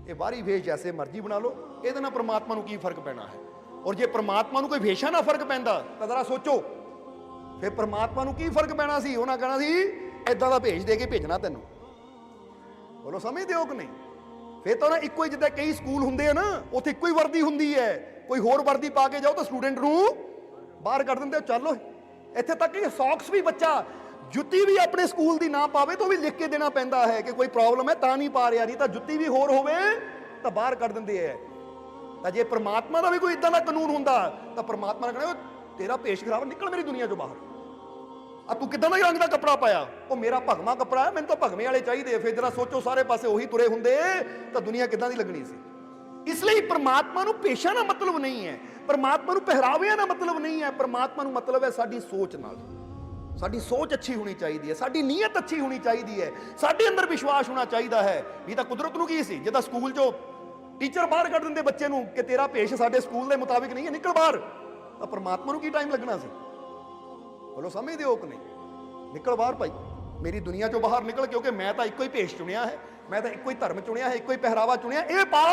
ਇਹ ਬਾਹਰੀ ਭੇਸ਼ ਜੈਸੇ ਮਰਜ਼ੀ ਬਣਾ ਲਓ, ਇਹਦੇ ਨਾਲ ਪ੍ਰਮਾਤਮਾ ਨੂੰ ਕੀ ਫਰਕ ਪੈਣਾ ਹੈ? ਔਰ ਜੇ ਪ੍ਰਮਾਤਮਾ ਨੂੰ ਕੋਈ ਭੇਸ਼ਾਂ ਨਾਲ ਫਰਕ ਪੈਂਦਾ ਤਾਂ ਜ਼ਰਾ ਸੋਚੋ, ਫਿਰ ਪ੍ਰਮਾਤਮਾ ਨੂੰ ਕੀ ਫਰਕ ਪੈਣਾ ਸੀ? ਉਹਨਾਂ ਕਹਿਣਾ ਸੀ ਇਦਾਂ ਦਾ ਭੇਜ ਦੇ ਕੇ ਭੇਜਣਾ ਤੈਨੂੰ। ਬੋਲੋ ਸਮਝਦੇ ਹੋ ਕਿ ਨਹੀਂ? ਫਿਰ ਤਾਂ ਨਾ ਇੱਕੋ ਹੀ, ਜਿੱਦਾਂ ਕਈ ਸਕੂਲ ਹੁੰਦੇ ਆ ਨਾ, ਉੱਥੇ ਇੱਕੋ ਹੀ ਵਰਦੀ ਹੁੰਦੀ ਹੈ, ਕੋਈ ਹੋਰ ਵਰਦੀ ਪਾ ਕੇ ਜਾਓ ਤਾਂ ਸਟੂਡੈਂਟ ਨੂੰ ਬਾਹਰ ਕੱਢ ਦਿੰਦੇ ਹੋ। ਚੱਲੋ ਇੱਥੇ ਤੱਕ ਕਿ ਸੌਕਸ ਵੀ, ਬੱਚਾ ਜੁੱਤੀ ਵੀ ਆਪਣੇ ਸਕੂਲ ਦੀ ਨਾ ਪਾਵੇ ਤਾਂ ਉਹ ਵੀ ਲਿਖ ਕੇ ਦੇਣਾ ਪੈਂਦਾ ਹੈ ਕਿ ਕੋਈ ਪ੍ਰੋਬਲਮ ਹੈ ਤਾਂ ਨਹੀਂ ਪਾ ਰਿਹਾ, ਨਹੀਂ ਤਾਂ ਜੁੱਤੀ ਵੀ ਹੋਰ ਹੋਵੇ ਤਾਂ ਬਾਹਰ ਕੱਢ ਦਿੰਦੇ ਹੈ। ਤਾਂ ਜੇ ਪ੍ਰਮਾਤਮਾ ਦਾ ਵੀ ਕੋਈ ਇਦਾਂ ਦਾ ਕਾਨੂੰਨ ਹੁੰਦਾ ਤਾਂ ਪ੍ਰਮਾਤਮਾ ਨੇ ਕਹਿਣਾ ਤੇਰਾ ਭੇਸ਼ ਖਰਾਬ, ਨਿਕਲ ਮੇਰੀ ਦੁਨੀਆ ਚੋਂ ਬਾਹਰ, ਆ ਤੂੰ ਕਿੱਦਾਂ ਦਾ ਰੰਗ ਦਾ ਕੱਪੜਾ ਪਾਇਆ? ਉਹ ਮੇਰਾ ਭਗਵਾ ਕੱਪੜਾ ਹੈ, ਮੈਨੂੰ ਤਾਂ ਭਗਵੇਂ ਵਾਲੇ ਚਾਹੀਦੇ। ਫਿਰ ਜਰਾ ਸੋਚੋ, ਸਾਰੇ ਪਾਸੇ ਉਹੀ ਤੁਰੇ ਹੁੰਦੇ ਤਾਂ ਦੁਨੀਆ ਕਿੱਦਾਂ ਦੀ ਲੱਗਣੀ ਸੀ? ਇਸ ਲਈ ਪ੍ਰਮਾਤਮਾ ਨੂੰ ਪੇਸ਼ਾ ਨਾਲ ਮਤਲਬ ਨਹੀਂ ਹੈ, ਪ੍ਰਮਾਤਮਾ ਨੂੰ ਪਹਿਰਾਵਿਆਂ ਨਾਲ ਮਤਲਬ ਨਹੀਂ ਹੈ, ਪ੍ਰਮਾਤਮਾ ਨੂੰ ਮਤਲਬ ਹੈ ਸਾਡੀ ਸੋਚ ਨਾਲ। ਸਾਡੀ ਸੋਚ ਅੱਛੀ ਹੋਣੀ ਚਾਹੀਦੀ ਹੈ, ਸਾਡੀ ਨੀਅਤ ਅੱਛੀ ਹੋਣੀ ਚਾਹੀਦੀ ਹੈ, ਸਾਡੇ ਅੰਦਰ ਵਿਸ਼ਵਾਸ ਹੋਣਾ ਚਾਹੀਦਾ ਹੈ। ਇਹ ਤਾਂ ਕੁਦਰਤ ਨੂੰ ਕੀ ਸੀ, ਜਿੱਦਾਂ ਸਕੂਲ 'ਚੋਂ ਟੀਚਰ ਬਾਹਰ ਕੱਢ ਦਿੰਦੇ ਬੱਚੇ ਨੂੰ ਕਿ ਤੇਰਾ ਭੇਸ਼ ਸਾਡੇ ਸਕੂਲ ਦੇ ਮੁਤਾਬਿਕ ਨਹੀਂ ਹੈ, ਨਿਕਲ ਬਾਹਰ, ਤਾਂ ਪ੍ਰਮਾਤਮਾ ਨੂੰ ਕੀ ਟਾਈਮ ਲੱਗਣਾ ਸੀ? ਬੋਲੋ ਸਮਝਦੇ ਹੋ ਕਿ ਨਹੀਂ? ਨਿਕਲ ਬਾਹਰ ਭਾਈ, ਮੇਰੀ ਦੁਨੀਆ ਚੋਂ ਬਾਹਰ ਨਿਕਲ, ਕਿਉਂਕਿ ਮੈਂ ਤਾਂ ਇੱਕੋ ਹੀ ਭੇਸ਼ ਚੁਣਿਆ ਹੈ, ਮੈਂ ਤਾਂ ਇੱਕੋ ਹੀ ਧਰਮ ਚੁਣਿਆ ਹੈ, ਇੱਕੋ ਹੀ ਪਹਿਰਾਵਾ ਚੁਣਿਆ, ਇਹ ਪਾ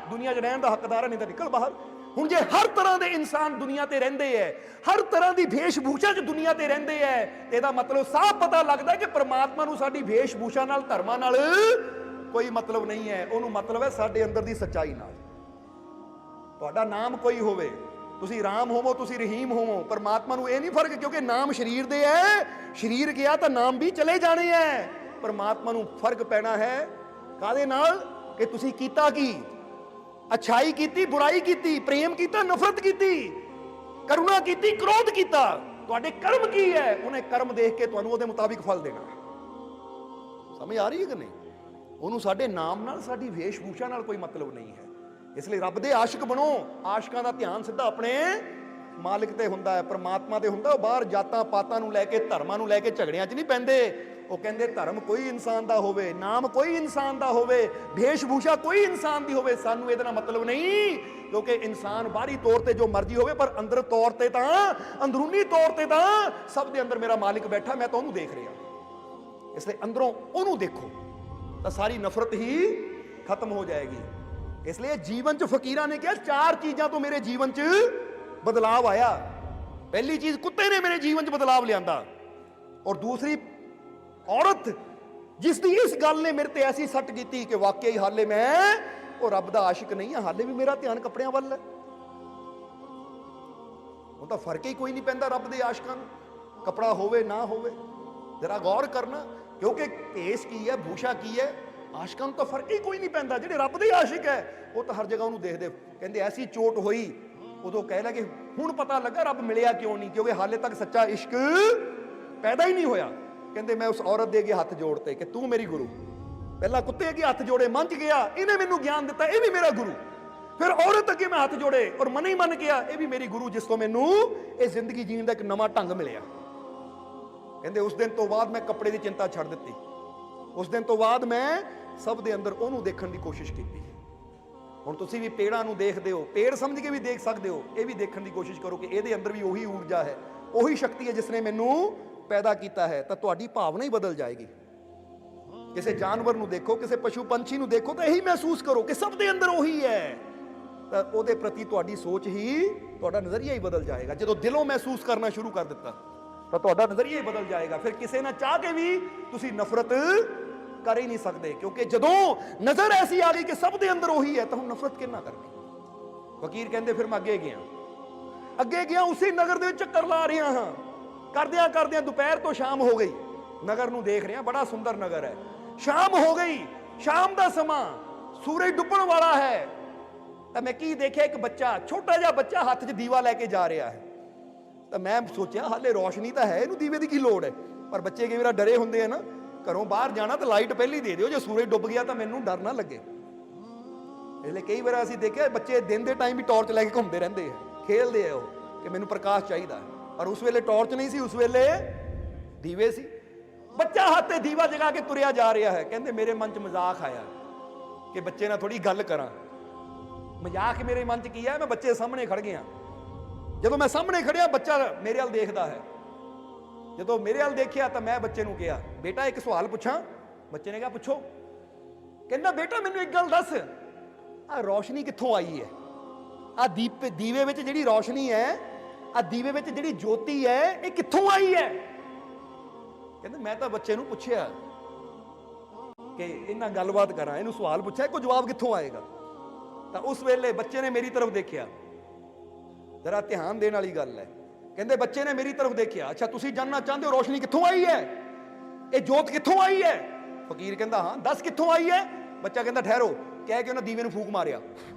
ਦੁਨੀਆ 'ਚ ਰਹਿਣ ਦਾ ਹੱਕਦਾਰ ਹੈ, ਨਹੀਂ ਤਾਂ ਨਿਕਲ ਬਾਹਰ। ਹੁਣ ਜੇ ਹਰ ਤਰ੍ਹਾਂ ਦੇ ਇਨਸਾਨ ਦੁਨੀਆ ਤੇ ਰਹਿੰਦੇ ਹੈ, ਹਰ ਤਰ੍ਹਾਂ ਦੀ ਵੇਸ਼-ਭੂਸ਼ਾ 'ਚ ਦੁਨੀਆ ਤੇ ਰਹਿੰਦੇ ਹੈ, ਤੇ ਇਹਦਾ ਮਤਲਬ ਸਾਫ਼ ਪਤਾ ਲੱਗਦਾ ਕਿ ਪ੍ਰਮਾਤਮਾ ਨੂੰ ਸਾਡੀ ਵੇਸ਼-ਭੂਸ਼ਾ ਨਾਲ, ਧਰਮਾਂ ਨਾਲ ਕੋਈ ਮਤਲਬ ਨਹੀਂ ਹੈ, ਉਹਨੂੰ ਮਤਲਬ ਹੈ ਸਾਡੇ ਅੰਦਰ ਦੀ ਸੱਚਾਈ ਨਾਲ। ਤੁਹਾਡਾ ਨਾਮ ਕੋਈ ਹੋਵੇ, ਤੁਸੀਂ ਰਾਮ ਹੋਵੋ, ਤੁਸੀਂ ਰਹੀਮ ਹੋਵੋ, ਪਰਮਾਤਮਾ ਨੂੰ ਇਹ ਨਹੀਂ ਫਰਕ, ਕਿਉਂਕਿ ਨਾਮ ਸਰੀਰ ਦੇ ਹੈ, ਸਰੀਰ ਗਿਆ ਤਾਂ ਨਾਮ ਵੀ ਚਲੇ ਜਾਣੇ ਹੈ। ਪਰਮਾਤਮਾ ਨੂੰ ਫਰਕ ਪੈਣਾ ਹੈ ਕਾਹਦੇ ਨਾਲ? ਕਿ ਤੁਸੀਂ ਕੀਤਾ ਕੀ? ਅੱਛਾਈ ਕੀਤੀ, ਬੁਰਾਈ ਕੀਤੀ, ਪ੍ਰੇਮ ਕੀਤਾ, ਨਫ਼ਰਤ ਕੀਤੀ, ਕਰੁਣਾ ਕੀਤੀ, ਕ੍ਰੋਧ ਕੀਤਾ, ਤੁਹਾਡੇ ਕਰਮ ਕੀ ਹੈ? ਉਹਨੇ ਕਰਮ ਦੇਖ ਕੇ ਤੁਹਾਨੂੰ ਉਹਦੇ ਮੁਤਾਬਿਕ ਫਲ ਦੇਣਾ। ਸਮਝ ਆ ਰਹੀ ਹੈ ਕਿ ਨਹੀਂ? ਉਹਨੂੰ ਸਾਡੇ ਨਾਮ ਨਾਲ, ਸਾਡੀ ਵੇਸ਼-ਭੂਸ਼ਾ ਨਾਲ ਕੋਈ ਮਤਲਬ ਨਹੀਂ ਹੈ। ਇਸ ਲਈ ਰੱਬ ਦੇ ਆਸ਼ਿਕ ਬਣੋ। ਆਸ਼ਿਕਾਂ ਦਾ ਧਿਆਨ ਸਿੱਧਾ ਆਪਣੇ ਮਾਲਿਕ ਤੇ ਹੁੰਦਾ ਹੈ, ਪ੍ਰਮਾਤਮਾ ਤੇ ਹੁੰਦਾ। ਉਹ ਬਾਹਰ ਜਾਤਾਂ ਪਾਤਾਂ ਨੂੰ ਲੈ ਕੇ, ਧਰਮਾਂ ਨੂੰ ਲੈ ਕੇ ਝਗੜਿਆਂ 'ਚ ਨਹੀਂ ਪੈਂਦੇ। ਉਹ ਕਹਿੰਦੇ ਧਰਮ ਕੋਈ ਇਨਸਾਨ ਦਾ ਹੋਵੇ, ਨਾਮ ਕੋਈ ਇਨਸਾਨ ਦਾ ਹੋਵੇ, ਵੇਸ਼-ਭੂਸ਼ਾ ਕੋਈ ਇਨਸਾਨ ਦੀ ਹੋਵੇ, ਸਾਨੂੰ ਇਹਦੇ ਨਾਲ ਮਤਲਬ ਨਹੀਂ, ਕਿਉਂਕਿ ਇਨਸਾਨ ਬਾਹਰੀ ਤੌਰ ਤੇ ਜੋ ਮਰਜ਼ੀ ਹੋਵੇ, ਪਰ ਅੰਦਰ ਤੌਰ ਤੇ ਤਾਂ, ਅੰਦਰੂਨੀ ਤੌਰ ਤੇ ਤਾਂ ਸਭ ਦੇ ਅੰਦਰ ਮੇਰਾ ਮਾਲਿਕ ਬੈਠਾ, ਮੈਂ ਤਾਂ ਉਹਨੂੰ ਦੇਖ ਰਿਹਾ। ਇਸ ਲਈ ਅੰਦਰੋਂ ਉਹਨੂੰ ਦੇਖੋ ਤਾਂ ਸਾਰੀ ਨਫ਼ਰਤ ਹੀ ਖਤਮ ਹੋ ਜਾਏਗੀ। ਇਸ ਲਈ ਜੀਵਨ 'ਚ ਫਕੀਰਾਂ ਨੇ ਕਿਹਾ 4 ਚੀਜ਼ਾਂ ਤੋਂ ਮੇਰੇ ਜੀਵਨ 'ਚ ਬਦਲਾਵ ਆਇਆ। ਪਹਿਲੀ ਚੀਜ਼, ਕੁੱਤੇ ਨੇ ਮੇਰੇ ਜੀਵਨ 'ਚ ਬਦਲਾਵ ਲਿਆਂਦਾ, ਔਰ ਦੂਸਰੀ ਔਰਤ ਜਿਸ ਦੀ ਇਸ ਗੱਲ ਨੇ ਮੇਰੇ ਤੇ ਐਸੀ ਸੱਟ ਕੀਤੀ ਕਿ ਵਾਕਈ ਹਾਲੇ ਮੈਂ ਉਹ ਰੱਬ ਦਾ ਆਸ਼ਿਕ ਨਹੀਂ ਹਾਂ, ਹਾਲੇ ਵੀ ਮੇਰਾ ਧਿਆਨ ਕੱਪੜਿਆਂ ਵੱਲ ਹੈ। ਉਹ ਤਾਂ ਫਰਕ ਹੀ ਕੋਈ ਨਹੀਂ ਪੈਂਦਾ ਰੱਬ ਦੇ ਆਸ਼ਿਕਾਂ ਨੂੰ, ਕੱਪੜਾ ਹੋਵੇ ਨਾ ਹੋਵੇ। ਜਰਾ ਗੌਰ ਕਰਨਾ, ਕਿਉਂਕਿ ਭੇਸ ਕੀ ਹੈ, ਭੂਸ਼ਾ ਕੀ ਹੈ, ਆਸ਼ਿਕਾਂ ਨੂੰ ਤਾਂ ਫਰਕ ਹੀ ਕੋਈ ਨਹੀਂ ਪੈਂਦਾ। ਜਿਹੜੇ ਰੱਬ ਦੇ ਆਸ਼ਿਕ ਹੈ ਉਹ ਤਾਂ ਹਰ ਜਗ੍ਹਾ ਉਹਨੂੰ ਦੇਖਦੇ, ਕਹਿੰਦੇ ਐਸੀ ਚੋਟ ਹੋਈ, ਉਦੋਂ ਕਹਿ ਲਿਆ ਕਿ ਹੁਣ ਪਤਾ ਲੱਗਾ ਰੱਬ ਮਿਲਿਆ ਕਿਉਂ ਨਹੀਂ, ਕਿਉਂਕਿ ਹਾਲੇ ਤੱਕ ਸੱਚਾ ਇਸ਼ਕ ਪੈਦਾ ਹੀ ਨਹੀਂ ਹੋਇਆ। ਕਹਿੰਦੇ ਮੈਂ ਉਸ ਔਰਤ ਦੇ ਅੱਗੇ ਹੱਥ ਜੋੜਤੇ ਕਿ ਤੂੰ ਮੇਰੀ ਗੁਰੂ। ਪਹਿਲਾਂ ਕੁੱਤੇ ਅੱਗੇ ਹੱਥ ਜੋੜੇ, ਮੰਨ ਗਿਆ ਇਹਨੇ ਮੈਨੂੰ ਗਿਆਨ ਦਿੱਤਾ, ਇਹ ਵੀ ਮੇਰਾ ਗੁਰੂ। ਫਿਰ ਔਰਤ ਅੱਗੇ ਮੈਂ ਹੱਥ ਜੋੜੇ ਔਰ ਮਨ ਹੀ ਮੰਨ ਗਿਆ ਇਹ ਵੀ ਮੇਰੀ ਗੁਰੂ, ਜਿਸ ਤੋਂ ਮੈਨੂੰ ਇਹ ਜ਼ਿੰਦਗੀ ਜੀਣ ਦਾ ਇੱਕ ਨਵਾਂ ਢੰਗ ਮਿਲਿਆ। ਕਹਿੰਦੇ ਉਸ ਦਿਨ ਤੋਂ ਬਾਅਦ ਮੈਂ ਕੱਪੜੇ ਦੀ ਚਿੰਤਾ ਛੱਡ ਦਿੱਤੀ। ਉਸ ਦਿਨ ਤੋਂ ਬਾਅਦ ਮੈਂ ਸਭ ਦੇ ਅੰਦਰ ਉਹਨੂੰ ਦੇਖਣ ਦੀ ਕੋਸ਼ਿਸ਼ ਕੀਤੀ। ਹੁਣ ਤੁਸੀਂ ਵੀ ਪੇੜਾਂ ਨੂੰ ਦੇਖਦੇ ਹੋ, ਪੇੜ ਸਮਝ ਕੇ ਵੀ ਦੇਖ ਸਕਦੇ ਹੋ, ਇਹ ਵੀ ਦੇਖਣ ਦੀ ਕੋਸ਼ਿਸ਼ ਕਰੋ ਕਿ ਇਹਦੇ ਅੰਦਰ ਵੀ ਉਹੀ ਊਰਜਾ ਹੈ, ਉਹੀ ਸ਼ਕਤੀ ਹੈ ਜਿਸ ਨੇ ਮੈਨੂੰ ਪੈਦਾ ਕੀਤਾ ਹੈ। ਤਾਂ ਤੁਹਾਡੀ ਭਾਵਨਾ ਹੀ ਬਦਲ ਜਾਏਗੀ। ਕਿਸੇ ਜਾਨਵਰ ਨੂੰ ਦੇਖੋ, ਕਿਸੇ ਪਸ਼ੂ ਪੰਛੀ ਨੂੰ ਦੇਖੋ ਤਾਂ ਇਹੀ ਮਹਿਸੂਸ ਕਰੋ ਕਿ ਸਭ ਦੇ ਅੰਦਰ ਉਹੀ ਹੈ। ਤਾਂ ਉਹਦੇ ਪ੍ਰਤੀ ਤੁਹਾਡੀ ਸੋਚ ਹੀ, ਤੁਹਾਡਾ ਨਜ਼ਰੀਆ ਹੀ ਬਦਲ ਜਾਏਗਾ। ਜਦੋਂ ਦਿਲੋਂ ਮਹਿਸੂਸ ਕਰਨਾ ਸ਼ੁਰੂ ਕਰ ਦਿੱਤਾ ਤਾਂ ਤੁਹਾਡਾ ਨਜ਼ਰੀਆ ਹੀ ਬਦਲ ਜਾਏਗਾ। ਫਿਰ ਕਿਸੇ ਨਾਲ ਚਾਹ ਕੇ ਵੀ ਤੁਸੀਂ ਨਫ਼ਰਤ ਕਰ ਹੀ ਨਹੀਂ ਸਕਦੇ, ਕਿਉਂਕਿ ਜਦੋਂ ਨਜ਼ਰ ਐਸੀ ਆ ਗਈ ਕਿ ਸਭ ਦੇ ਅੰਦਰ ਉਹੀ ਹੈ ਤਾਂ ਹੁਣ ਨਫ਼ਰਤ ਕਿੰਨਾ ਕਰਨੀ। ਫਕੀਰ ਕਹਿੰਦੇ ਫਿਰ ਮੈਂ ਅੱਗੇ ਗਿਆ ਉਸੇ ਨਗਰ ਦੇ ਵਿੱਚ ਚੱਕਰ ਲਾ ਰਿਹਾ ਹਾਂ। ਕਰਦਿਆਂ ਦੁਪਹਿਰ ਤੋਂ ਸ਼ਾਮ ਹੋ ਗਈ। ਨਗਰ ਨੂੰ ਦੇਖ ਰਿਹਾ, ਬੜਾ ਸੁੰਦਰ ਨਗਰ ਹੈ। ਸ਼ਾਮ ਹੋ ਗਈ, ਸ਼ਾਮ ਦਾ ਸਮਾਂ, ਸੂਰਜ ਡੁੱਬਣ ਵਾਲਾ ਹੈ। ਤਾਂ ਮੈਂ ਕੀ ਦੇਖਿਆ, ਇੱਕ ਬੱਚਾ, ਛੋਟਾ ਜਿਹਾ ਬੱਚਾ ਹੱਥ 'ਚ ਦੀਵਾ ਲੈ ਕੇ ਜਾ ਰਿਹਾ ਹੈ। ਤਾਂ ਮੈਂ ਸੋਚਿਆ ਹਾਲੇ ਰੋਸ਼ਨੀ ਤਾਂ ਹੈ, ਇਹਨੂੰ ਦੀਵੇ ਦੀ ਕੀ ਲੋੜ ਹੈ। ਪਰ ਬੱਚੇ ਕਈ ਵਾਰ ਡਰੇ ਹੁੰਦੇ ਆ ਨਾ, ਘਰੋਂ ਬਾਹਰ ਜਾਣਾ ਤਾਂ ਲਾਈਟ ਪਹਿਲੀ ਦੇ ਦਿਓ, ਜੇ ਸੂਰਜ ਡੁੱਬ ਗਿਆ ਤਾਂ ਮੈਨੂੰ ਡਰ ਨਾ ਲੱਗੇ। ਇਸ ਲਈ ਕਈ ਵਾਰ ਅਸੀਂ ਦੇਖਿਆ ਬੱਚੇ ਦਿਨ ਦੇ ਟਾਈਮ ਵੀ ਟਾਰਚ ਲੈ ਕੇ ਘੁੰਮਦੇ ਰਹਿੰਦੇ ਆ, ਖੇਲਦੇ ਆ ਉਹ ਕਿ ਮੈਨੂੰ ਪ੍ਰਕਾਸ਼ ਚਾਹੀਦਾ। ਪਰ ਉਸ ਵੇਲੇ ਟਾਰਚ ਨਹੀਂ ਸੀ, ਉਸ ਵੇਲੇ ਦੀਵੇ ਸੀ। ਬੱਚਾ ਹੱਥ ਤੇ ਦੀਵਾ ਜਗਾ ਕੇ ਤੁਰਿਆ ਜਾ ਰਿਹਾ ਹੈ। ਕਹਿੰਦੇ ਮੇਰੇ ਮਨ 'ਚ ਮਜ਼ਾਕ ਆਇਆ ਕਿ ਬੱਚੇ ਨਾਲ ਥੋੜੀ ਗੱਲ ਕਰਾਂ। ਮਜ਼ਾਕ ਮੇਰੇ ਮਨ 'ਚ ਕੀ ਹੈ, ਮੈਂ ਬੱਚੇ ਸਾਹਮਣੇ ਖੜ ਗਿਆ। ਜਦੋਂ ਮੈਂ ਸਾਹਮਣੇ ਖੜਿਆ, ਬੱਚਾ ਮੇਰੇ ਵੱਲ ਦੇਖਦਾ ਹੈ। ਜਦੋਂ ਮੇਰੇ ਵੱਲ ਦੇਖਿਆ ਤਾਂ ਮੈਂ ਬੱਚੇ ਨੂੰ ਕਿਹਾ, ਬੇਟਾ ਇੱਕ ਸਵਾਲ ਪੁੱਛਾਂ। ਬੱਚੇ ਨੇ ਕਿਹਾ ਪੁੱਛੋ। ਕਹਿੰਦਾ ਬੇਟਾ ਮੈਨੂੰ ਇੱਕ ਗੱਲ ਦੱਸ, ਆਹ ਰੌਸ਼ਨੀ ਕਿੱਥੋਂ ਆਈ ਹੈ? ਆਹ ਦੀਵੇ ਵਿੱਚ ਜਿਹੜੀ ਰੌਸ਼ਨੀ ਹੈ, ਆਹ ਦੀਵੇ ਵਿੱਚ ਜਿਹੜੀ ਜੋਤੀ ਹੈ, ਇਹ ਕਿੱਥੋਂ ਆਈ ਹੈ? ਕਹਿੰਦਾ ਮੈਂ ਤਾਂ ਬੱਚੇ ਨੂੰ ਪੁੱਛਿਆ ਕਿ ਇਹਨਾਂ ਗੱਲਬਾਤ ਕਰਾਂ, ਇਹਨੂੰ ਸਵਾਲ ਪੁੱਛਿਆ, ਕੋਈ ਜਵਾਬ ਕਿੱਥੋਂ ਆਏਗਾ? ਤਾਂ ਉਸ ਵੇਲੇ ਬੱਚੇ ਨੇ ਮੇਰੀ ਤਰਫ ਦੇਖਿਆ। ਜ਼ਰਾ ਧਿਆਨ ਦੇਣ ਵਾਲੀ ਗੱਲ ਹੈ। ਕਹਿੰਦੇ ਬੱਚੇ ਨੇ ਮੇਰੀ ਤਰਫ ਦੇਖਿਆ, ਅੱਛਾ ਤੁਸੀਂ ਜਾਣਨਾ ਚਾਹੁੰਦੇ ਹੋ ਰੋਸ਼ਨੀ ਕਿੱਥੋਂ ਆਈ ਹੈ, ਇਹ ਜੋਤ ਕਿੱਥੋਂ ਆਈ ਹੈ? ਫਕੀਰ ਕਹਿੰਦਾ ਹਾਂ ਦੱਸ ਕਿੱਥੋਂ ਆਈ ਹੈ। ਬੱਚਾ ਕਹਿੰਦਾ ਠਹਿਰੋ, ਕਹਿ ਕੇ ਉਹਨਾਂ ਦੀਵੇ ਨੂੰ ਫੂਕ ਮਾਰਿਆ,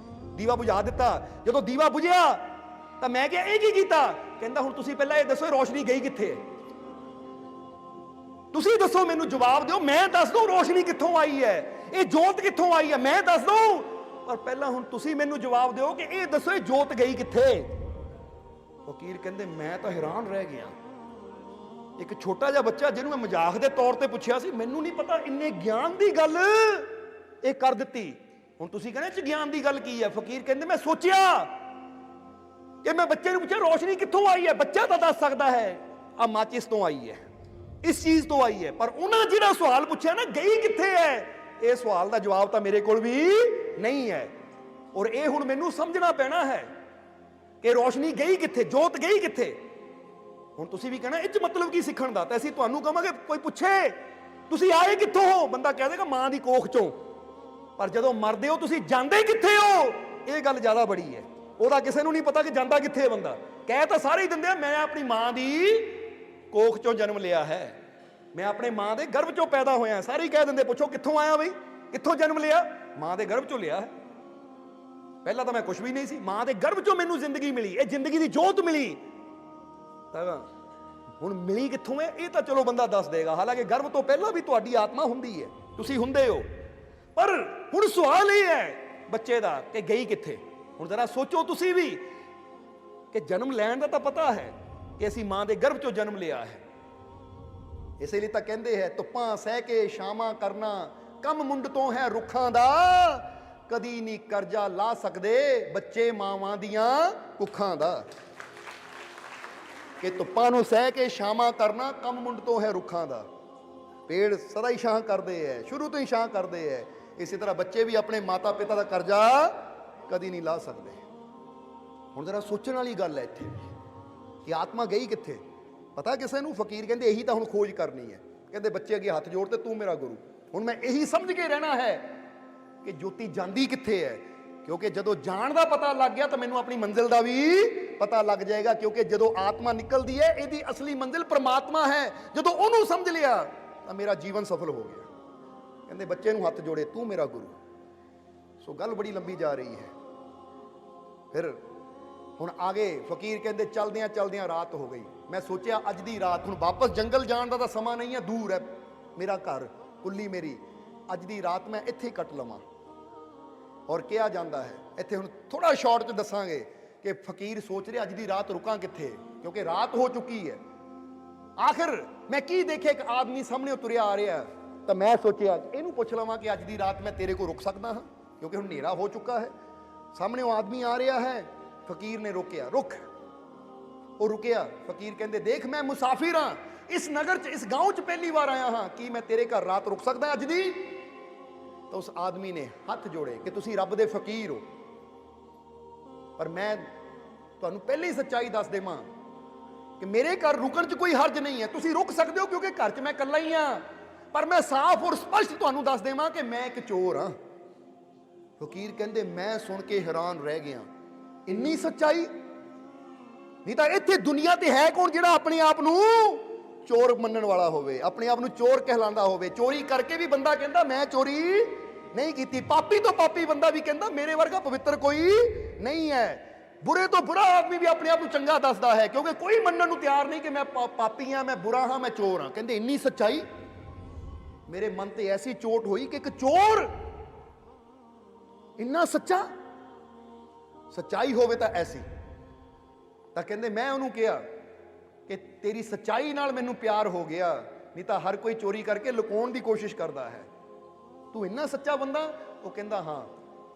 ਦੀਵਾ ਬੁਝਾ ਦਿੱਤਾ। ਜਦੋਂ ਦੀਵਾ ਬੁਝਿਆ ਤਾਂ ਮੈਂ ਕਿਹਾ ਇਹ ਕੀ ਕੀਤਾ? ਕਹਿੰਦਾ ਹੁਣ ਤੁਸੀਂ ਪਹਿਲਾਂ ਇਹ ਦੱਸੋ ਰੋਸ਼ਨੀ ਗਈ ਕਿੱਥੇ ਹੈ? ਤੁਸੀਂ ਦੱਸੋ, ਮੈਨੂੰ ਜਵਾਬ ਦਿਓ, ਮੈਂ ਦੱਸ ਦਊਂ ਰੋਸ਼ਨੀ ਕਿੱਥੋਂ ਆਈ ਹੈ, ਇਹ ਜੋਤ ਕਿੱਥੋਂ ਆਈ ਹੈ, ਮੈਂ ਦੱਸ ਦਊਂ। ਪਰ ਪਹਿਲਾਂ ਹੁਣ ਤੁਸੀਂ ਮੈਨੂੰ ਜਵਾਬ ਦਿਓ ਕਿ ਇਹ ਦੱਸੋ ਇਹ ਜੋਤ ਗਈ ਕਿੱਥੇ? ਫਕੀਰ ਕਹਿੰਦੇ ਮੈਂ ਤਾਂ ਹੈਰਾਨ ਰਹਿ ਗਿਆ। ਇੱਕ ਛੋਟਾ ਜਿਹਾ ਬੱਚਾ ਜਿਹਨੂੰ ਮੈਂ ਮਜ਼ਾਕ ਦੇ ਤੌਰ ਤੇ ਪੁੱਛਿਆ ਸੀ, ਮੈਨੂੰ ਨਹੀਂ ਪਤਾ ਇੰਨੇ ਗਿਆਨ ਦੀ ਗੱਲ ਇਹ ਕਰ ਦਿੱਤੀ। ਹੁਣ ਤੁਸੀਂ ਕਹਿੰਦੇ ਚ ਗਿਆਨ ਦੀ ਗੱਲ ਕੀ ਹੈ? ਫਕੀਰ ਕਹਿੰਦੇ ਮੈਂ ਸੋਚਿਆ ਕਿ ਮੈਂ ਬੱਚੇ ਨੂੰ ਪੁੱਛਿਆ ਰੋਸ਼ਨੀ ਕਿੱਥੋਂ ਆਈ ਹੈ। ਬੱਚਾ ਤਾਂ ਦੱਸ ਸਕਦਾ ਹੈ ਆ ਮਾਚਿਸ ਤੋਂ ਆਈ ਹੈ, ਇਸ ਚੀਜ਼ ਤੋਂ ਆਈ ਹੈ। ਪਰ ਉਹਨਾਂ ਜਿਹੜਾ ਸਵਾਲ ਪੁੱਛਿਆ ਨਾ ਗਈ ਕਿੱਥੇ ਹੈ, ਇਹ ਸਵਾਲ ਦਾ ਜਵਾਬ ਤਾਂ ਮੇਰੇ ਕੋਲ ਵੀ ਨਹੀਂ ਹੈ। ਔਰ ਇਹ ਹੁਣ ਮੈਨੂੰ ਸਮਝਣਾ ਪੈਣਾ ਹੈ ਕਿ ਰੋਸ਼ਨੀ ਗਈ ਕਿੱਥੇ, ਜੋਤ ਗਈ ਕਿੱਥੇ। ਹੁਣ ਤੁਸੀਂ ਵੀ ਕਹਿਣਾ ਇਹ ਚ ਮਤਲਬ ਕੀ ਸਿੱਖਣ ਦਾ? ਤਾਂ ਅਸੀਂ ਤੁਹਾਨੂੰ ਕਹਾਂਗੇ ਕੋਈ ਪੁੱਛੇ ਤੁਸੀਂ ਆਏ ਕਿੱਥੋਂ ਹੋ, ਬੰਦਾ ਕਹਿ ਦੇਗਾ ਮਾਂ ਦੀ ਕੋਖ ਚੋਂ। ਪਰ ਜਦੋਂ ਮਰਦੇ ਹੋ ਤੁਸੀਂ ਜਾਂਦੇ ਕਿੱਥੇ ਹੋ, ਇਹ ਗੱਲ ਜ਼ਿਆਦਾ ਬੜੀ ਹੈ। ਉਹਦਾ ਕਿਸੇ ਨੂੰ ਨਹੀਂ ਪਤਾ ਕਿ ਜਾਂਦਾ ਕਿੱਥੇ ਹੈ ਬੰਦਾ। ਕਹਿ ਤਾਂ ਸਾਰੇ ਹੀ ਦਿੰਦੇ ਆ ਮੈਂ ਆਪਣੀ ਮਾਂ ਦੀ ਕੋਖ ਚੋਂ ਜਨਮ ਲਿਆ ਹੈ, ਮੈਂ ਆਪਣੇ ਮਾਂ ਦੇ ਗਰਭ ਚੋਂ ਪੈਦਾ ਹੋਇਆ। ਸਾਰੇ ਹੀ ਕਹਿ ਦਿੰਦੇ ਪੁੱਛੋ ਕਿੱਥੋਂ ਆਇਆ ਬਈ, ਕਿੱਥੋਂ ਜਨਮ ਲਿਆ? ਮਾਂ ਦੇ ਗਰਭ ਚੋਂ ਲਿਆ ਹੈ। ਪਹਿਲਾਂ ਤਾਂ ਮੈਂ ਕੁਝ ਵੀ ਨਹੀਂ ਸੀ, ਮਾਂ ਦੇ ਗਰਭ ਚੋਂ ਮੈਨੂੰ ਜ਼ਿੰਦਗੀ ਮਿਲੀ, ਇਹ ਜ਼ਿੰਦਗੀ ਦੀ ਜੋਤ ਮਿਲੀ। ਤਾਂ ਹੁਣ ਮਿਲੀ ਕਿੱਥੋਂ ਹੈ ਇਹ ਤਾਂ ਚਲੋ ਬੰਦਾ ਦੱਸ ਦੇਗਾ। ਹਾਲਾਂਕਿ ਗਰਭ ਤੋਂ ਪਹਿਲਾਂ ਵੀ ਤੁਹਾਡੀ ਆਤਮਾ ਹੁੰਦੀ ਹੈ, ਤੁਸੀਂ ਹੁੰਦੇ ਹੋ। ਪਰ ਹੁਣ ਸਵਾਲ ਇਹ ਹੈ ਬੱਚੇ ਦਾ ਕਿ ਗਈ ਕਿੱਥੇ। ਹੁਣ ਜ਼ਰਾ ਸੋਚੋ ਤੁਸੀਂ ਵੀ ਕਿ ਜਨਮ ਲੈਣ ਦਾ ਤਾਂ ਪਤਾ ਹੈ ਕਿ ਅਸੀਂ ਮਾਂ ਦੇ ਗਰਭ ਚੋਂ ਜਨਮ ਲਿਆ ਹੈ। ਇਸੇ ਲਈ ਤਾਂ ਕਹਿੰਦੇ ਹੈ ਧੁੱਪਾਂ ਸਹਿ ਕੇ ਛਾਵਾਂ ਕਰਨਾ, ਕੰਮ ਮੁੰਡ ਤੋਂ ਹੈ ਰੁੱਖਾਂ ਦਾ, ਕਦੀ ਨਹੀਂ ਕਰਜ਼ਾ ਲਾ ਸਕਦੇ ਬੱਚੇ ਮਾਵਾਂ ਦੀਆਂ ਕੁੱਖਾਂ ਦਾ। ਕਿ ਧੁੱਪਾਂ ਨੂੰ ਸਹਿ ਕੇ ਛਾਵਾਂ ਕਰਨਾ, ਕੰਮ ਮੁੰਡ ਤੋਂ ਹੈ ਰੁੱਖਾਂ ਦਾ। ਪੇੜ ਸਦਾ ਹੀ ਛਾਂ ਕਰਦੇ ਹੈ, ਸ਼ੁਰੂ ਤੋਂ ਹੀ ਛਾਂ ਕਰਦੇ ਹੈ। ਇਸੇ ਤਰ੍ਹਾਂ ਬੱਚੇ ਵੀ ਆਪਣੇ ਮਾਤਾ ਪਿਤਾ ਦਾ ਕਰਜ਼ਾ ਕਦੀ ਨਹੀਂ ਲਾ ਸਕਦੇ। ਹੁਣ ਜ਼ਰਾ ਸੋਚਣ ਵਾਲੀ ਗੱਲ ਹੈ ਇੱਥੇ ਕਿ ਆਤਮਾ ਗਈ ਕਿੱਥੇ, ਪਤਾ ਕਿਸੇ ਨੂੰ? ਫਕੀਰ ਕਹਿੰਦੇ ਇਹੀ ਤਾਂ ਹੁਣ ਖੋਜ ਕਰਨੀ ਹੈ। ਕਹਿੰਦੇ ਬੱਚੇ ਅੱਗੇ ਹੱਥ ਜੋੜ ਤੇ ਤੂੰ ਮੇਰਾ ਗੁਰੂ। ਹੁਣ ਮੈਂ ਇਹੀ ਸਮਝ ਕੇ ਰਹਿਣਾ ਹੈ ਕਿ ਜੋਤੀ ਜਾਂਦੀ ਕਿੱਥੇ ਹੈ, ਕਿਉਂਕਿ ਜਦੋਂ ਜਾਣ ਦਾ ਪਤਾ ਲੱਗ ਗਿਆ ਤਾਂ ਮੈਨੂੰ ਆਪਣੀ ਮੰਜ਼ਿਲ ਦਾ ਵੀ ਪਤਾ ਲੱਗ ਜਾਏਗਾ। ਕਿਉਂਕਿ ਜਦੋਂ ਆਤਮਾ ਨਿਕਲਦੀ ਹੈ ਇਹਦੀ ਅਸਲੀ ਮੰਜ਼ਿਲ ਪ੍ਰਮਾਤਮਾ ਹੈ। ਜਦੋਂ ਉਹਨੂੰ ਸਮਝ ਲਿਆ ਤਾਂ ਮੇਰਾ ਜੀਵਨ ਸਫਲ ਹੋ ਗਿਆ। ਕਹਿੰਦੇ ਬੱਚੇ ਨੂੰ ਹੱਥ ਜੋੜੇ ਤੂੰ ਮੇਰਾ ਗੁਰੂ। ਸੋ ਗੱਲ ਬੜੀ ਲੰਬੀ ਜਾ ਰਹੀ ਹੈ। ਫਿਰ ਹੁਣ ਆ ਗਏ ਫਕੀਰ, ਕਹਿੰਦੇ ਚਲਦਿਆਂ ਚਲਦਿਆਂ ਰਾਤ ਹੋ ਗਈ। ਮੈਂ ਸੋਚਿਆ ਅੱਜ ਦੀ ਰਾਤ, ਹੁਣ ਵਾਪਸ ਜੰਗਲ ਜਾਣ ਦਾ ਤਾਂ ਸਮਾਂ ਨਹੀਂ ਹੈ, ਦੂਰ ਹੈ ਮੇਰਾ ਘਰ, ਕੁੱਲੀ ਮੇਰੀ, ਅੱਜ ਦੀ ਰਾਤ ਮੈਂ ਇੱਥੇ ਕੱਟ ਲਵਾਂ। ਔਰ ਕਿਹਾ ਜਾਂਦਾ ਹੈ ਇੱਥੇ, ਹੁਣ ਥੋੜਾ ਸ਼ਾਰਟ 'ਚ ਦੱਸਾਂਗੇ ਕਿ ਫਕੀਰ ਸੋਚ ਰਿਹਾ ਅੱਜ ਦੀ ਰਾਤ ਰੁਕਾਂ ਕਿੱਥੇ, ਕਿਉਂਕਿ ਰਾਤ ਹੋ ਚੁੱਕੀ ਹੈ। ਆਖਿਰ ਮੈਂ ਕੀ ਦੇਖਿਆ, ਇੱਕ ਆਦਮੀ ਸਾਹਮਣੇ ਤੁਰਿਆ ਆ ਰਿਹਾ, ਤਾਂ ਮੈਂ ਸੋਚਿਆ ਇਹਨੂੰ ਪੁੱਛ ਲਵਾਂ ਕਿ ਅੱਜ ਦੀ ਰਾਤ ਮੈਂ ਤੇਰੇ ਕੋਲ ਰੁਕ ਸਕਦਾ ਹਾਂ, ਕਿਉਂਕਿ ਹੁਣ ਹਨੇਰਾ ਹੋ ਚੁੱਕਾ ਹੈ। ਸਾਹਮਣੇ ਉਹ ਆਦਮੀ ਆ ਰਿਹਾ ਹੈ, ਫਕੀਰ ਨੇ ਰੋਕਿਆ, ਰੁਕ। ਉਹ ਰੁਕਿਆ। ਫਕੀਰ ਕਹਿੰਦੇ ਦੇਖ ਮੈਂ ਮੁਸਾਫਿਰ ਹਾਂ, ਇਸ ਨਗਰ 'ਚ, ਇਸ ਗਾਉਂ 'ਚ ਪਹਿਲੀ ਵਾਰ ਆਇਆ ਹਾਂ, ਕੀ ਮੈਂ ਤੇਰੇ ਘਰ ਰਾਤ ਰੁਕ ਸਕਦਾ ਅੱਜ ਦੀ? ਤਾਂ ਉਸ ਆਦਮੀ ਨੇ ਹੱਥ ਜੋੜੇ ਕਿ ਤੁਸੀਂ ਰੱਬ ਦੇ ਫਕੀਰ ਹੋ, ਪਰ ਮੈਂ ਤੁਹਾਨੂੰ ਪਹਿਲੀ ਸੱਚਾਈ ਦੱਸ ਦੇਵਾਂ ਕਿ ਮੇਰੇ ਘਰ ਰੁਕਣ 'ਚ ਕੋਈ ਹਰਜ ਨਹੀਂ ਹੈ, ਤੁਸੀਂ ਰੁਕ ਸਕਦੇ ਹੋ ਕਿਉਂਕਿ ਘਰ 'ਚ ਮੈਂ ਇਕੱਲਾ ਹੀ ਹਾਂ, ਪਰ ਮੈਂ ਸਾਫ਼ ਔਰ ਸਪਸ਼ਟ ਤੁਹਾਨੂੰ ਦੱਸ ਦੇਵਾਂ ਕਿ ਮੈਂ ਇੱਕ ਚੋਰ ਹਾਂ। ਫਕੀਰ ਕਹਿੰਦੇ ਮੈਂ ਸੁਣ ਕੇ ਹੈਰਾਨ ਰਹਿ ਗਿਆ, ਇੰਨੀ ਸੱਚਾਈ? ਨਹੀਂ ਤਾਂ ਇੱਥੇ ਦੁਨੀਆ ਤੇ ਹੈ ਕੌਣ ਜਿਹੜਾ ਆਪਣੇ ਆਪ ਨੂੰ ਚੋਰ ਮੰਨਣ ਵਾਲਾ ਹੋਵੇ, ਆਪਣੇ ਆਪ ਨੂੰ ਚੋਰ ਕਹਿਲਾਉਂਦਾ ਹੋਵੇ? ਚੋਰੀ ਕਰਕੇ ਵੀ ਬੰਦਾ ਕਹਿੰਦਾ ਮੈਂ ਚੋਰੀ ਨਹੀਂ ਕੀਤੀ। ਪਾਪੀ ਤੋਂ ਪਾਪੀ ਬੰਦਾ ਵੀ ਕਹਿੰਦਾ ਮੇਰੇ ਵਰਗਾ ਪਵਿੱਤਰ ਕੋਈ ਨਹੀਂ ਹੈ। ਬੁਰੇ ਤੋਂ ਬੁਰਾ ਆਦਮੀ ਵੀ ਆਪਣੇ ਆਪ ਨੂੰ ਚੰਗਾ ਦੱਸਦਾ ਹੈ, ਕਿਉਂਕਿ ਕੋਈ ਮੰਨਣ ਨੂੰ ਤਿਆਰ ਨਹੀਂ ਕਿ ਮੈਂ ਪਾਪੀ ਹਾਂ, ਮੈਂ ਬੁਰਾ ਹਾਂ, ਮੈਂ ਚੋਰ ਹਾਂ। ਕਹਿੰਦੇ ਇੰਨੀ ਸੱਚਾਈ? ਮੇਰੇ ਮਨ ਤੇ ਐਸੀ ਚੋਟ ਹੋਈ ਕਿ ਇੱਕ ਚੋਰ ਇੰਨਾ ਸੱਚਾ, ਸੱਚਾਈ ਹੋਵੇ ਤਾਂ ਐਸੀ। ਤਾਂ ਕਹਿੰਦੇ ਮੈਂ ਉਹਨੂੰ ਕਿਹਾ ਕਿ ਤੇਰੀ ਸੱਚਾਈ ਨਾਲ ਮੈਨੂੰ ਪਿਆਰ ਹੋ ਗਿਆ, ਨਹੀਂ ਤਾਂ ਹਰ ਕੋਈ ਚੋਰੀ ਕਰਕੇ ਲੁਕਾਉਣ ਦੀ ਕੋਸ਼ਿਸ਼ ਕਰਦਾ ਹੈ, ਤੂੰ ਇੰਨਾ ਸੱਚਾ ਬੰਦਾ? ਉਹ ਕਹਿੰਦਾ ਹਾਂ,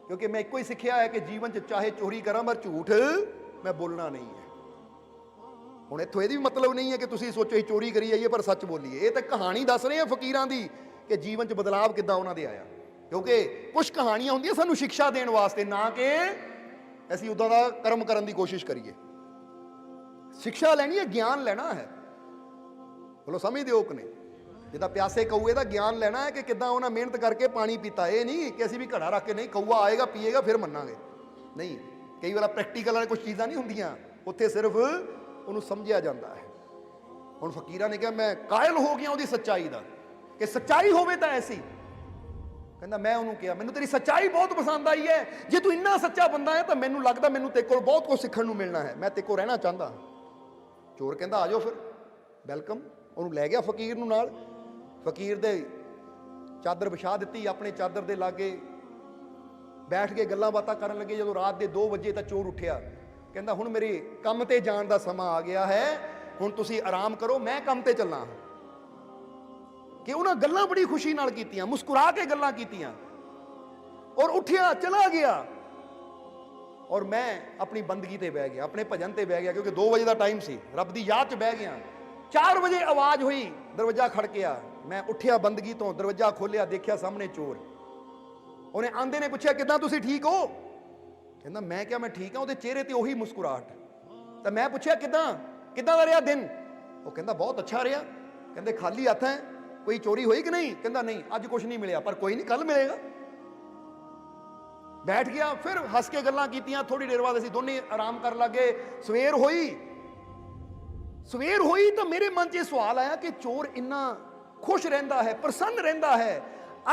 ਕਿਉਂਕਿ ਮੈਂ ਇੱਕੋ ਹੀ ਸਿੱਖਿਆ ਹੈ ਕਿ ਜੀਵਨ 'ਚ ਚਾਹੇ ਚੋਰੀ ਕਰਾਂ ਪਰ ਝੂਠ ਮੈਂ ਬੋਲਣਾ ਨਹੀਂ ਹੈ। ਹੁਣ ਇੱਥੋਂ ਇਹਦੀ ਵੀ ਮਤਲਬ ਨਹੀਂ ਹੈ ਕਿ ਤੁਸੀਂ ਸੋਚੋ ਹੀ ਚੋਰੀ ਕਰੀ ਜਾਈਏ ਪਰ ਸੱਚ ਬੋਲੀਏ। ਇਹ ਤਾਂ ਕਹਾਣੀ ਦੱਸ ਰਹੇ ਆ ਫਕੀਰਾਂ ਦੀ ਕਿ ਜੀਵਨ 'ਚ ਬਦਲਾਵ ਕਿੱਦਾਂ ਉਹਨਾਂ ਦੇ ਆਇਆ, ਕਿਉਂਕਿ ਕੁਝ ਕਹਾਣੀਆਂ ਹੁੰਦੀਆਂ ਸਾਨੂੰ ਸਿੱਖਿਆ ਦੇਣ ਵਾਸਤੇ, ਨਾ ਕਿ ਅਸੀਂ ਉਦਾਂ ਦਾ ਕਰਮ ਕਰਨ ਦੀ ਕੋਸ਼ਿਸ਼ ਕਰੀਏ। ਸਿੱਖਿਆ ਲੈਣੀ ਹੈ, ਗਿਆਨ ਲੈਣਾ ਹੈ। ਬੋਲੋ ਸਮਝਦੇ ਹੋ ਕਿ ਨਹੀਂ? ਜਿੱਦਾਂ ਪਿਆਸੇ ਕਊਏ ਦਾ ਗਿਆਨ ਲੈਣਾ ਹੈ ਕਿ ਕਿੱਦਾਂ ਉਹਨਾਂ ਮਿਹਨਤ ਕਰਕੇ ਪਾਣੀ ਪੀਤਾ। ਇਹ ਨਹੀਂ ਕਿ ਅਸੀਂ ਵੀ ਘੜਾ ਰੱਖ ਕੇ ਨਹੀਂ, ਕਊਆ ਆਏਗਾ ਪੀਏਗਾ ਫਿਰ ਮੰਨਾਂਗੇ, ਨਹੀਂ। ਕਈ ਵਾਰ ਪ੍ਰੈਕਟੀਕਲ ਵਾਲੇ ਕੁਝ ਚੀਜ਼ਾਂ ਨਹੀਂ ਹੁੰਦੀਆਂ, ਉੱਥੇ ਸਿਰਫ ਉਹਨੂੰ ਸਮਝਿਆ ਜਾਂਦਾ ਹੈ। ਹੁਣ ਫਕੀਰਾਂ ਨੇ ਕਿਹਾ ਮੈਂ ਕਾਇਲ ਹੋ ਗਿਆ ਉਹਦੀ ਸੱਚਾਈ ਦਾ, ਕਿ ਸੱਚਾਈ ਹੋਵੇ ਤਾਂ ਐਸੀ। ਕਹਿੰਦਾ ਮੈਂ ਉਹਨੂੰ ਕਿਹਾ ਮੈਨੂੰ ਤੇਰੀ ਸੱਚਾਈ ਬਹੁਤ ਪਸੰਦ ਆਈ ਹੈ, ਜੇ ਤੂੰ ਇੰਨਾ ਸੱਚਾ ਬੰਦਾ ਹੈ ਤਾਂ ਮੈਨੂੰ ਲੱਗਦਾ ਮੈਨੂੰ ਤੇਰੇ ਕੋਲ ਬਹੁਤ ਕੁਝ ਸਿੱਖਣ ਨੂੰ ਮਿਲਣਾ ਹੈ, ਮੈਂ ਤੇਰੇ ਕੋਲ ਰਹਿਣਾ ਚਾਹੁੰਦਾ। ਚੋਰ ਕਹਿੰਦਾ ਆ ਜਾਓ ਫਿਰ, ਵੈਲਕਮ। ਉਹਨੂੰ ਲੈ ਗਿਆ ਫਕੀਰ ਨੂੰ ਨਾਲ। ਫਕੀਰ ਦੇ ਚਾਦਰ ਵਿਛਾ ਦਿੱਤੀ, ਆਪਣੇ ਚਾਦਰ ਦੇ ਲਾਗੇ ਬੈਠ ਕੇ ਗੱਲਾਂ ਬਾਤਾਂ ਕਰਨ ਲੱਗੇ। ਜਦੋਂ ਰਾਤ ਦੇ 2 ਵਜੇ ਤਾਂ ਚੋਰ ਉੱਠਿਆ, ਕਹਿੰਦਾ ਹੁਣ ਮੇਰੇ ਕੰਮ ਤੇ ਜਾਣ ਦਾ ਸਮਾਂ ਆ ਗਿਆ ਹੈ, ਹੁਣ ਤੁਸੀਂ ਆਰਾਮ ਕਰੋ, ਮੈਂ ਕੰਮ ਤੇ ਚੱਲਾਂ। ਕਿ ਉਹਨਾਂ ਗੱਲਾਂ ਬੜੀ ਖੁਸ਼ੀ ਨਾਲ ਕੀਤੀਆਂ, ਮੁਸਕਰਾ ਕੇ ਗੱਲਾਂ ਕੀਤੀਆਂ, ਔਰ ਉੱਠਿਆ ਚਲਾ ਗਿਆ। ਔਰ ਮੈਂ ਆਪਣੀ ਬੰਦਗੀ ਤੇ ਬਹਿ ਗਿਆ, ਆਪਣੇ ਭਜਨ ਤੇ ਬਹਿ ਗਿਆ, ਕਿਉਂਕਿ 2 ਵਜੇ ਦਾ ਟਾਈਮ ਸੀ, ਰੱਬ ਦੀ ਯਾਦ 'ਚ ਬਹਿ ਗਿਆ। 4 ਵਜੇ ਆਵਾਜ਼ ਹੋਈ, ਦਰਵਾਜ਼ਾ ਖੜਕਿਆ, ਮੈਂ ਉੱਠਿਆ ਬੰਦਗੀ ਤੋਂ, ਦਰਵਾਜ਼ਾ ਖੋਲਿਆ, ਦੇਖਿਆ ਸਾਹਮਣੇ ਚੋਰ। ਉਹਨੇ ਆਂਦੇ ਨੇ ਪੁੱਛਿਆ ਕਿੱਦਾਂ ਤੁਸੀਂ ਠੀਕ ਹੋ? ਕਹਿੰਦਾ ਮੈਂ ਕਿਹਾ ਮੈਂ ਠੀਕ ਹਾਂ। ਉਹਦੇ ਚਿਹਰੇ ਤੇ ਉਹੀ ਮੁਸਕਰਾਹਟ। ਤਾਂ ਮੈਂ ਪੁੱਛਿਆ ਕਿੱਦਾਂ ਦਾ ਰਿਹਾ ਦਿਨ? ਉਹ ਕਹਿੰਦਾ ਬਹੁਤ ਅੱਛਾ ਰਿਹਾ। ਕਹਿੰਦੇ ਖਾਲੀ ਹੱਥ ਹੈ, ਕੋਈ ਚੋਰੀ ਹੋਈ ਕਿ ਨਹੀਂ? ਕਹਿੰਦਾ ਨਹੀਂ ਅੱਜ ਕੁਝ ਨਹੀਂ ਮਿਲਿਆ, ਪਰ ਕੋਈ ਨਹੀਂ ਕੱਲ ਮਿਲੇਗਾ। ਬੈਠ ਗਿਆ, ਫਿਰ ਹੱਸ ਕੇ ਗੱਲਾਂ ਕੀਤੀਆਂ। ਥੋੜੀ ਦੇਰ ਬਾਅਦ ਅਸੀਂ ਦੋਨੇ ਆਰਾਮ ਕਰਨ ਲੱਗੇ। ਸਵੇਰ ਹੋਈ ਤਾਂ ਮੇਰੇ ਮਨ 'ਚ ਇਹ ਸਵਾਲ ਆਇਆ ਕਿ ਚੋਰ ਇੰਨਾ ਖੁਸ਼ ਰਹਿੰਦਾ ਹੈ, ਪ੍ਰਸੰਨ ਰਹਿੰਦਾ ਹੈ,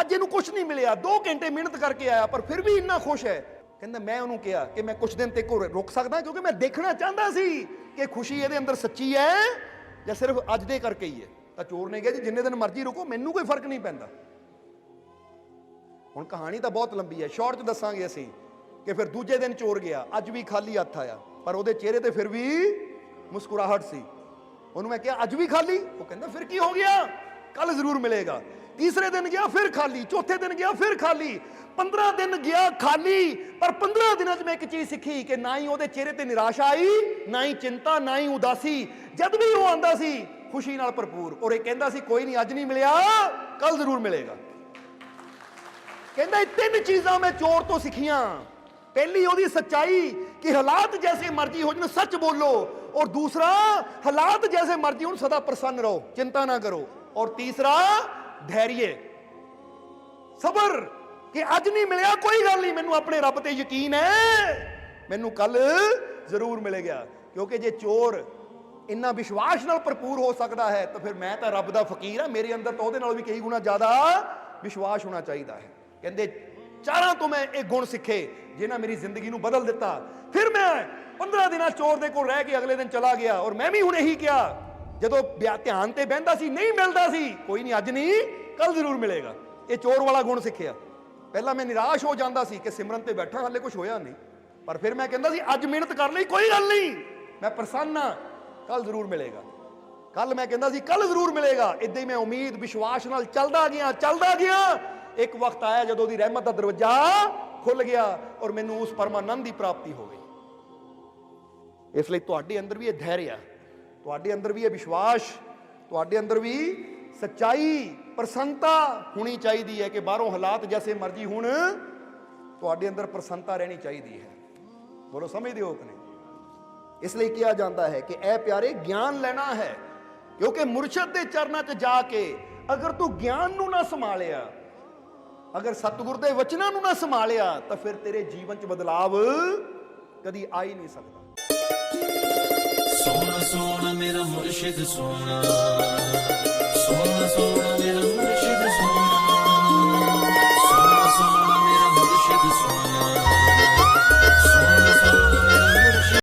ਅੱਜ ਇਹਨੂੰ ਕੁਝ ਨਹੀਂ ਮਿਲਿਆ, 2 ਘੰਟੇ ਮਿਹਨਤ ਕਰਕੇ ਆਇਆ ਪਰ ਫਿਰ ਵੀ ਇੰਨਾ ਖੁਸ਼ ਹੈ। ਕਹਿੰਦਾ ਮੈਂ ਉਹਨੂੰ ਕਿਹਾ ਕਿ ਮੈਂ ਕੁਝ ਦਿਨ ਤੇ ਕੋਲ ਰੁਕ ਸਕਦਾ, ਕਿਉਂਕਿ ਮੈਂ ਦੇਖਣਾ ਚਾਹੁੰਦਾ ਸੀ ਕਿ ਖੁਸ਼ੀ ਇਹਦੇ ਅੰਦਰ ਸੱਚੀ ਹੈ ਜਾਂ ਸਿਰਫ ਅੱਜ ਦੇ ਕਰਕੇ ਹੀ ਹੈ। ਤਾਂ ਚੋਰ ਨੇ ਕਿਹਾ ਜੀ ਜਿੰਨੇ ਦਿਨ ਮਰਜ਼ੀ ਰੁਕੋ, ਮੈਨੂੰ ਕੋਈ ਫਰਕ ਨਹੀਂ ਪੈਂਦਾ। ਹੁਣ ਕਹਾਣੀ ਤਾਂ ਬਹੁਤ ਲੰਬੀ ਹੈ, ਸ਼ਾਰਟ 'ਚ ਦੱਸਾਂਗੇ ਅਸੀਂ ਕਿ ਫਿਰ ਦੂਜੇ ਦਿਨ ਚੋਰ ਗਿਆ, ਅੱਜ ਵੀ ਖਾਲੀ ਹੱਥ ਆਇਆ, ਪਰ ਉਹਦੇ ਚਿਹਰੇ ਤੇ ਫਿਰ ਵੀ ਮੁਸਕਰਾਹਟ ਸੀ। ਉਹਨੂੰ ਮੈਂ ਕਿਹਾ ਅੱਜ ਵੀ ਖਾਲੀ? ਉਹ ਕਹਿੰਦਾ ਫਿਰ ਕੀ ਹੋ ਗਿਆ, ਕੱਲ ਜ਼ਰੂਰ ਮਿਲੇਗਾ। ਤੀਸਰੇ ਦਿਨ ਗਿਆ ਫਿਰ ਖਾਲੀ, ਚੌਥੇ ਦਿਨ ਗਿਆ ਫਿਰ ਖਾਲੀ, 15 ਦਿਨ ਗਿਆ ਖਾਲੀ। ਪਰ 15 ਦਿਨਾਂ 'ਚ ਮੈਂ ਇੱਕ ਚੀਜ਼ ਸਿੱਖੀ ਕਿ ਨਾ ਹੀ ਉਹਦੇ ਚਿਹਰੇ ਤੇ ਨਿਰਾਸ਼ਾ ਆਈ, ਨਾ ਹੀ ਚਿੰਤਾ, ਨਾ ਹੀ ਉਦਾਸੀ। ਜਦ ਵੀ ਉਹ ਆਂਦਾ ਸੀ ਖੁਸ਼ੀ ਨਾਲ ਭਰਪੂਰ, ਔਰ ਇਹ ਕਹਿੰਦਾ ਸੀ ਕੋਈ ਨਹੀਂ ਅੱਜ ਨਹੀਂ ਮਿਲਿਆ, ਕੱਲ ਜ਼ਰੂਰ ਮਿਲੇਗਾ। ਕਹਿੰਦਾ ਇਹ 3 ਚੀਜ਼ਾਂ ਮੈਂ ਚੋਰ ਤੋਂ ਸਿੱਖੀਆਂ। ਪਹਿਲੀ ਉਹਦੀ ਸੱਚਾਈ ਕਿ ਹਾਲਾਤ ਜੈਸੇ ਮਰਜ਼ੀ ਹੋ ਜਾਣ ਸੱਚ ਬੋਲੋ, ਔਰ ਦੂਸਰਾ ਹਾਲਾਤ ਜੈਸੇ ਮਰਜ਼ੀ ਹੋਣ ਸਦਾ ਪ੍ਰਸੰਨ ਰਹੋ, चिंता ना करो। और तीसरा धैर्य, सबर कि अज नहीं मिलिया कोई गल नहीं, मैनू अपने रब ते यकीन है, मैनू कल जरूर मिलेगा। क्योंकि जे चोर इन्ना विश्वास नाल भरपूर हो सकता है तो फिर मैं तो रब दा फकीर हाँ, मेरे अंदर तो उहदे नाल भी कई गुना ज़्यादा विश्वास होना चाहिए है। कहते 4 तो मैं एक गुण सीखे जिन्हें मेरी जिंदगी नू बदल दिता। फिर मैं 15 ਦਿਨਾਂ ਚੋਰ ਦੇ ਕੋਲ ਰਹਿ ਕੇ ਅਗਲੇ ਦਿਨ ਚਲਾ ਗਿਆ। ਔਰ ਮੈਂ ਵੀ ਹੁਣ ਇਹੀ ਕਿਹਾ, ਜਦੋਂ ਧਿਆਨ ਤੇ ਬਹਿੰਦਾ ਸੀ ਨਹੀਂ ਮਿਲਦਾ ਸੀ, ਕੋਈ ਨਹੀਂ ਅੱਜ ਨਹੀਂ ਕੱਲ ਜ਼ਰੂਰ ਮਿਲੇਗਾ। ਇਹ ਚੋਰ ਵਾਲਾ ਗੁਣ ਸਿੱਖਿਆ। ਪਹਿਲਾਂ ਮੈਂ ਨਿਰਾਸ਼ ਹੋ ਜਾਂਦਾ ਸੀ ਕਿ ਸਿਮਰਨ ਤੇ ਬੈਠਾ ਹਾਲੇ ਕੁਝ ਹੋਇਆ ਨਹੀਂ, ਪਰ ਫਿਰ ਮੈਂ ਕਹਿੰਦਾ ਸੀ ਅੱਜ ਮਿਹਨਤ ਕਰ ਲਈ, ਕੋਈ ਗੱਲ ਨਹੀਂ, ਮੈਂ ਪ੍ਰਸੰਨ ਹਾਂ, ਕੱਲ ਜ਼ਰੂਰ ਮਿਲੇਗਾ। ਕੱਲ ਮੈਂ ਕਹਿੰਦਾ ਸੀ ਕੱਲ ਜ਼ਰੂਰ ਮਿਲੇਗਾ। ਇਦਾਂ ਹੀ ਮੈਂ ਉਮੀਦ ਵਿਸ਼ਵਾਸ ਨਾਲ ਚੱਲਦਾ ਗਿਆ। ਇੱਕ ਵਕਤ ਆਇਆ ਜਦੋਂ ਦੀ ਰਹਿਮਤ ਦਾ ਦਰਵਾਜ਼ਾ ਖੁੱਲ ਗਿਆ ਔਰ ਮੈਨੂੰ ਉਸ ਪਰਮਾਨੰਦ ਦੀ ਪ੍ਰਾਪਤੀ ਹੋ ਗਈ। ਇਸ ਲਈ ਤੁਹਾਡੇ ਅੰਦਰ ਵੀ ਇਹ ਧੈर्य, ਤੁਹਾਡੇ ਅੰਦਰ ਵੀ ਇਹ ਵਿਸ਼ਵਾਸ, ਤੁਹਾਡੇ ਅੰਦਰ ਵੀ ਸੱਚਾਈ, ਪ੍ਰਸੰਨਤਾ ਹੋਣੀ ਚਾਹੀਦੀ ਹੈ ਕਿ ਬਾਹਰੋਂ ਹਾਲਾਤ ਜੈਸੇ ਮਰਜ਼ੀ ਹੁਣ ਤੁਹਾਡੇ ਅੰਦਰ ਪ੍ਰਸੰਨਤਾ ਰਹਿਣੀ ਚਾਹੀਦੀ ਹੈ। ਬੋਲੋ ਸਮਝਦੇ ਹੋ ਕਿ ਨਹੀਂ? ਇਸ ਲਈ ਕਿਹਾ ਜਾਂਦਾ ਹੈ ਕਿ ਐ ਪਿਆਰੇ ਗਿਆਨ ਲੈਣਾ ਹੈ, ਕਿਉਂਕਿ ਮੁਰਸ਼ਦ ਦੇ ਚਰਨਾਂ 'ਚ ਜਾ ਕੇ ਅਗਰ ਤੂੰ ਗਿਆਨ ਨੂੰ ਨਾ ਸੰਭਾਲਿਆ, ਅਗਰ ਸਤਿਗੁਰ ਦੇ ਵਚਨਾਂ ਨੂੰ ਨਾ ਸੰਭਾਲਿਆ, ਤਾਂ ਫਿਰ ਤੇਰੇ ਜੀਵਨ 'ਚ ਬਦਲਾਵ ਕਦੀ ਆ ਹੀ ਨਹੀਂ ਸਕਦਾ। ਸੋਹਣਾ ਸੋਹਣਾ ਮੇਰਾ ਮੁਰਸ਼ਿਦ ਸੋਹਣਾ।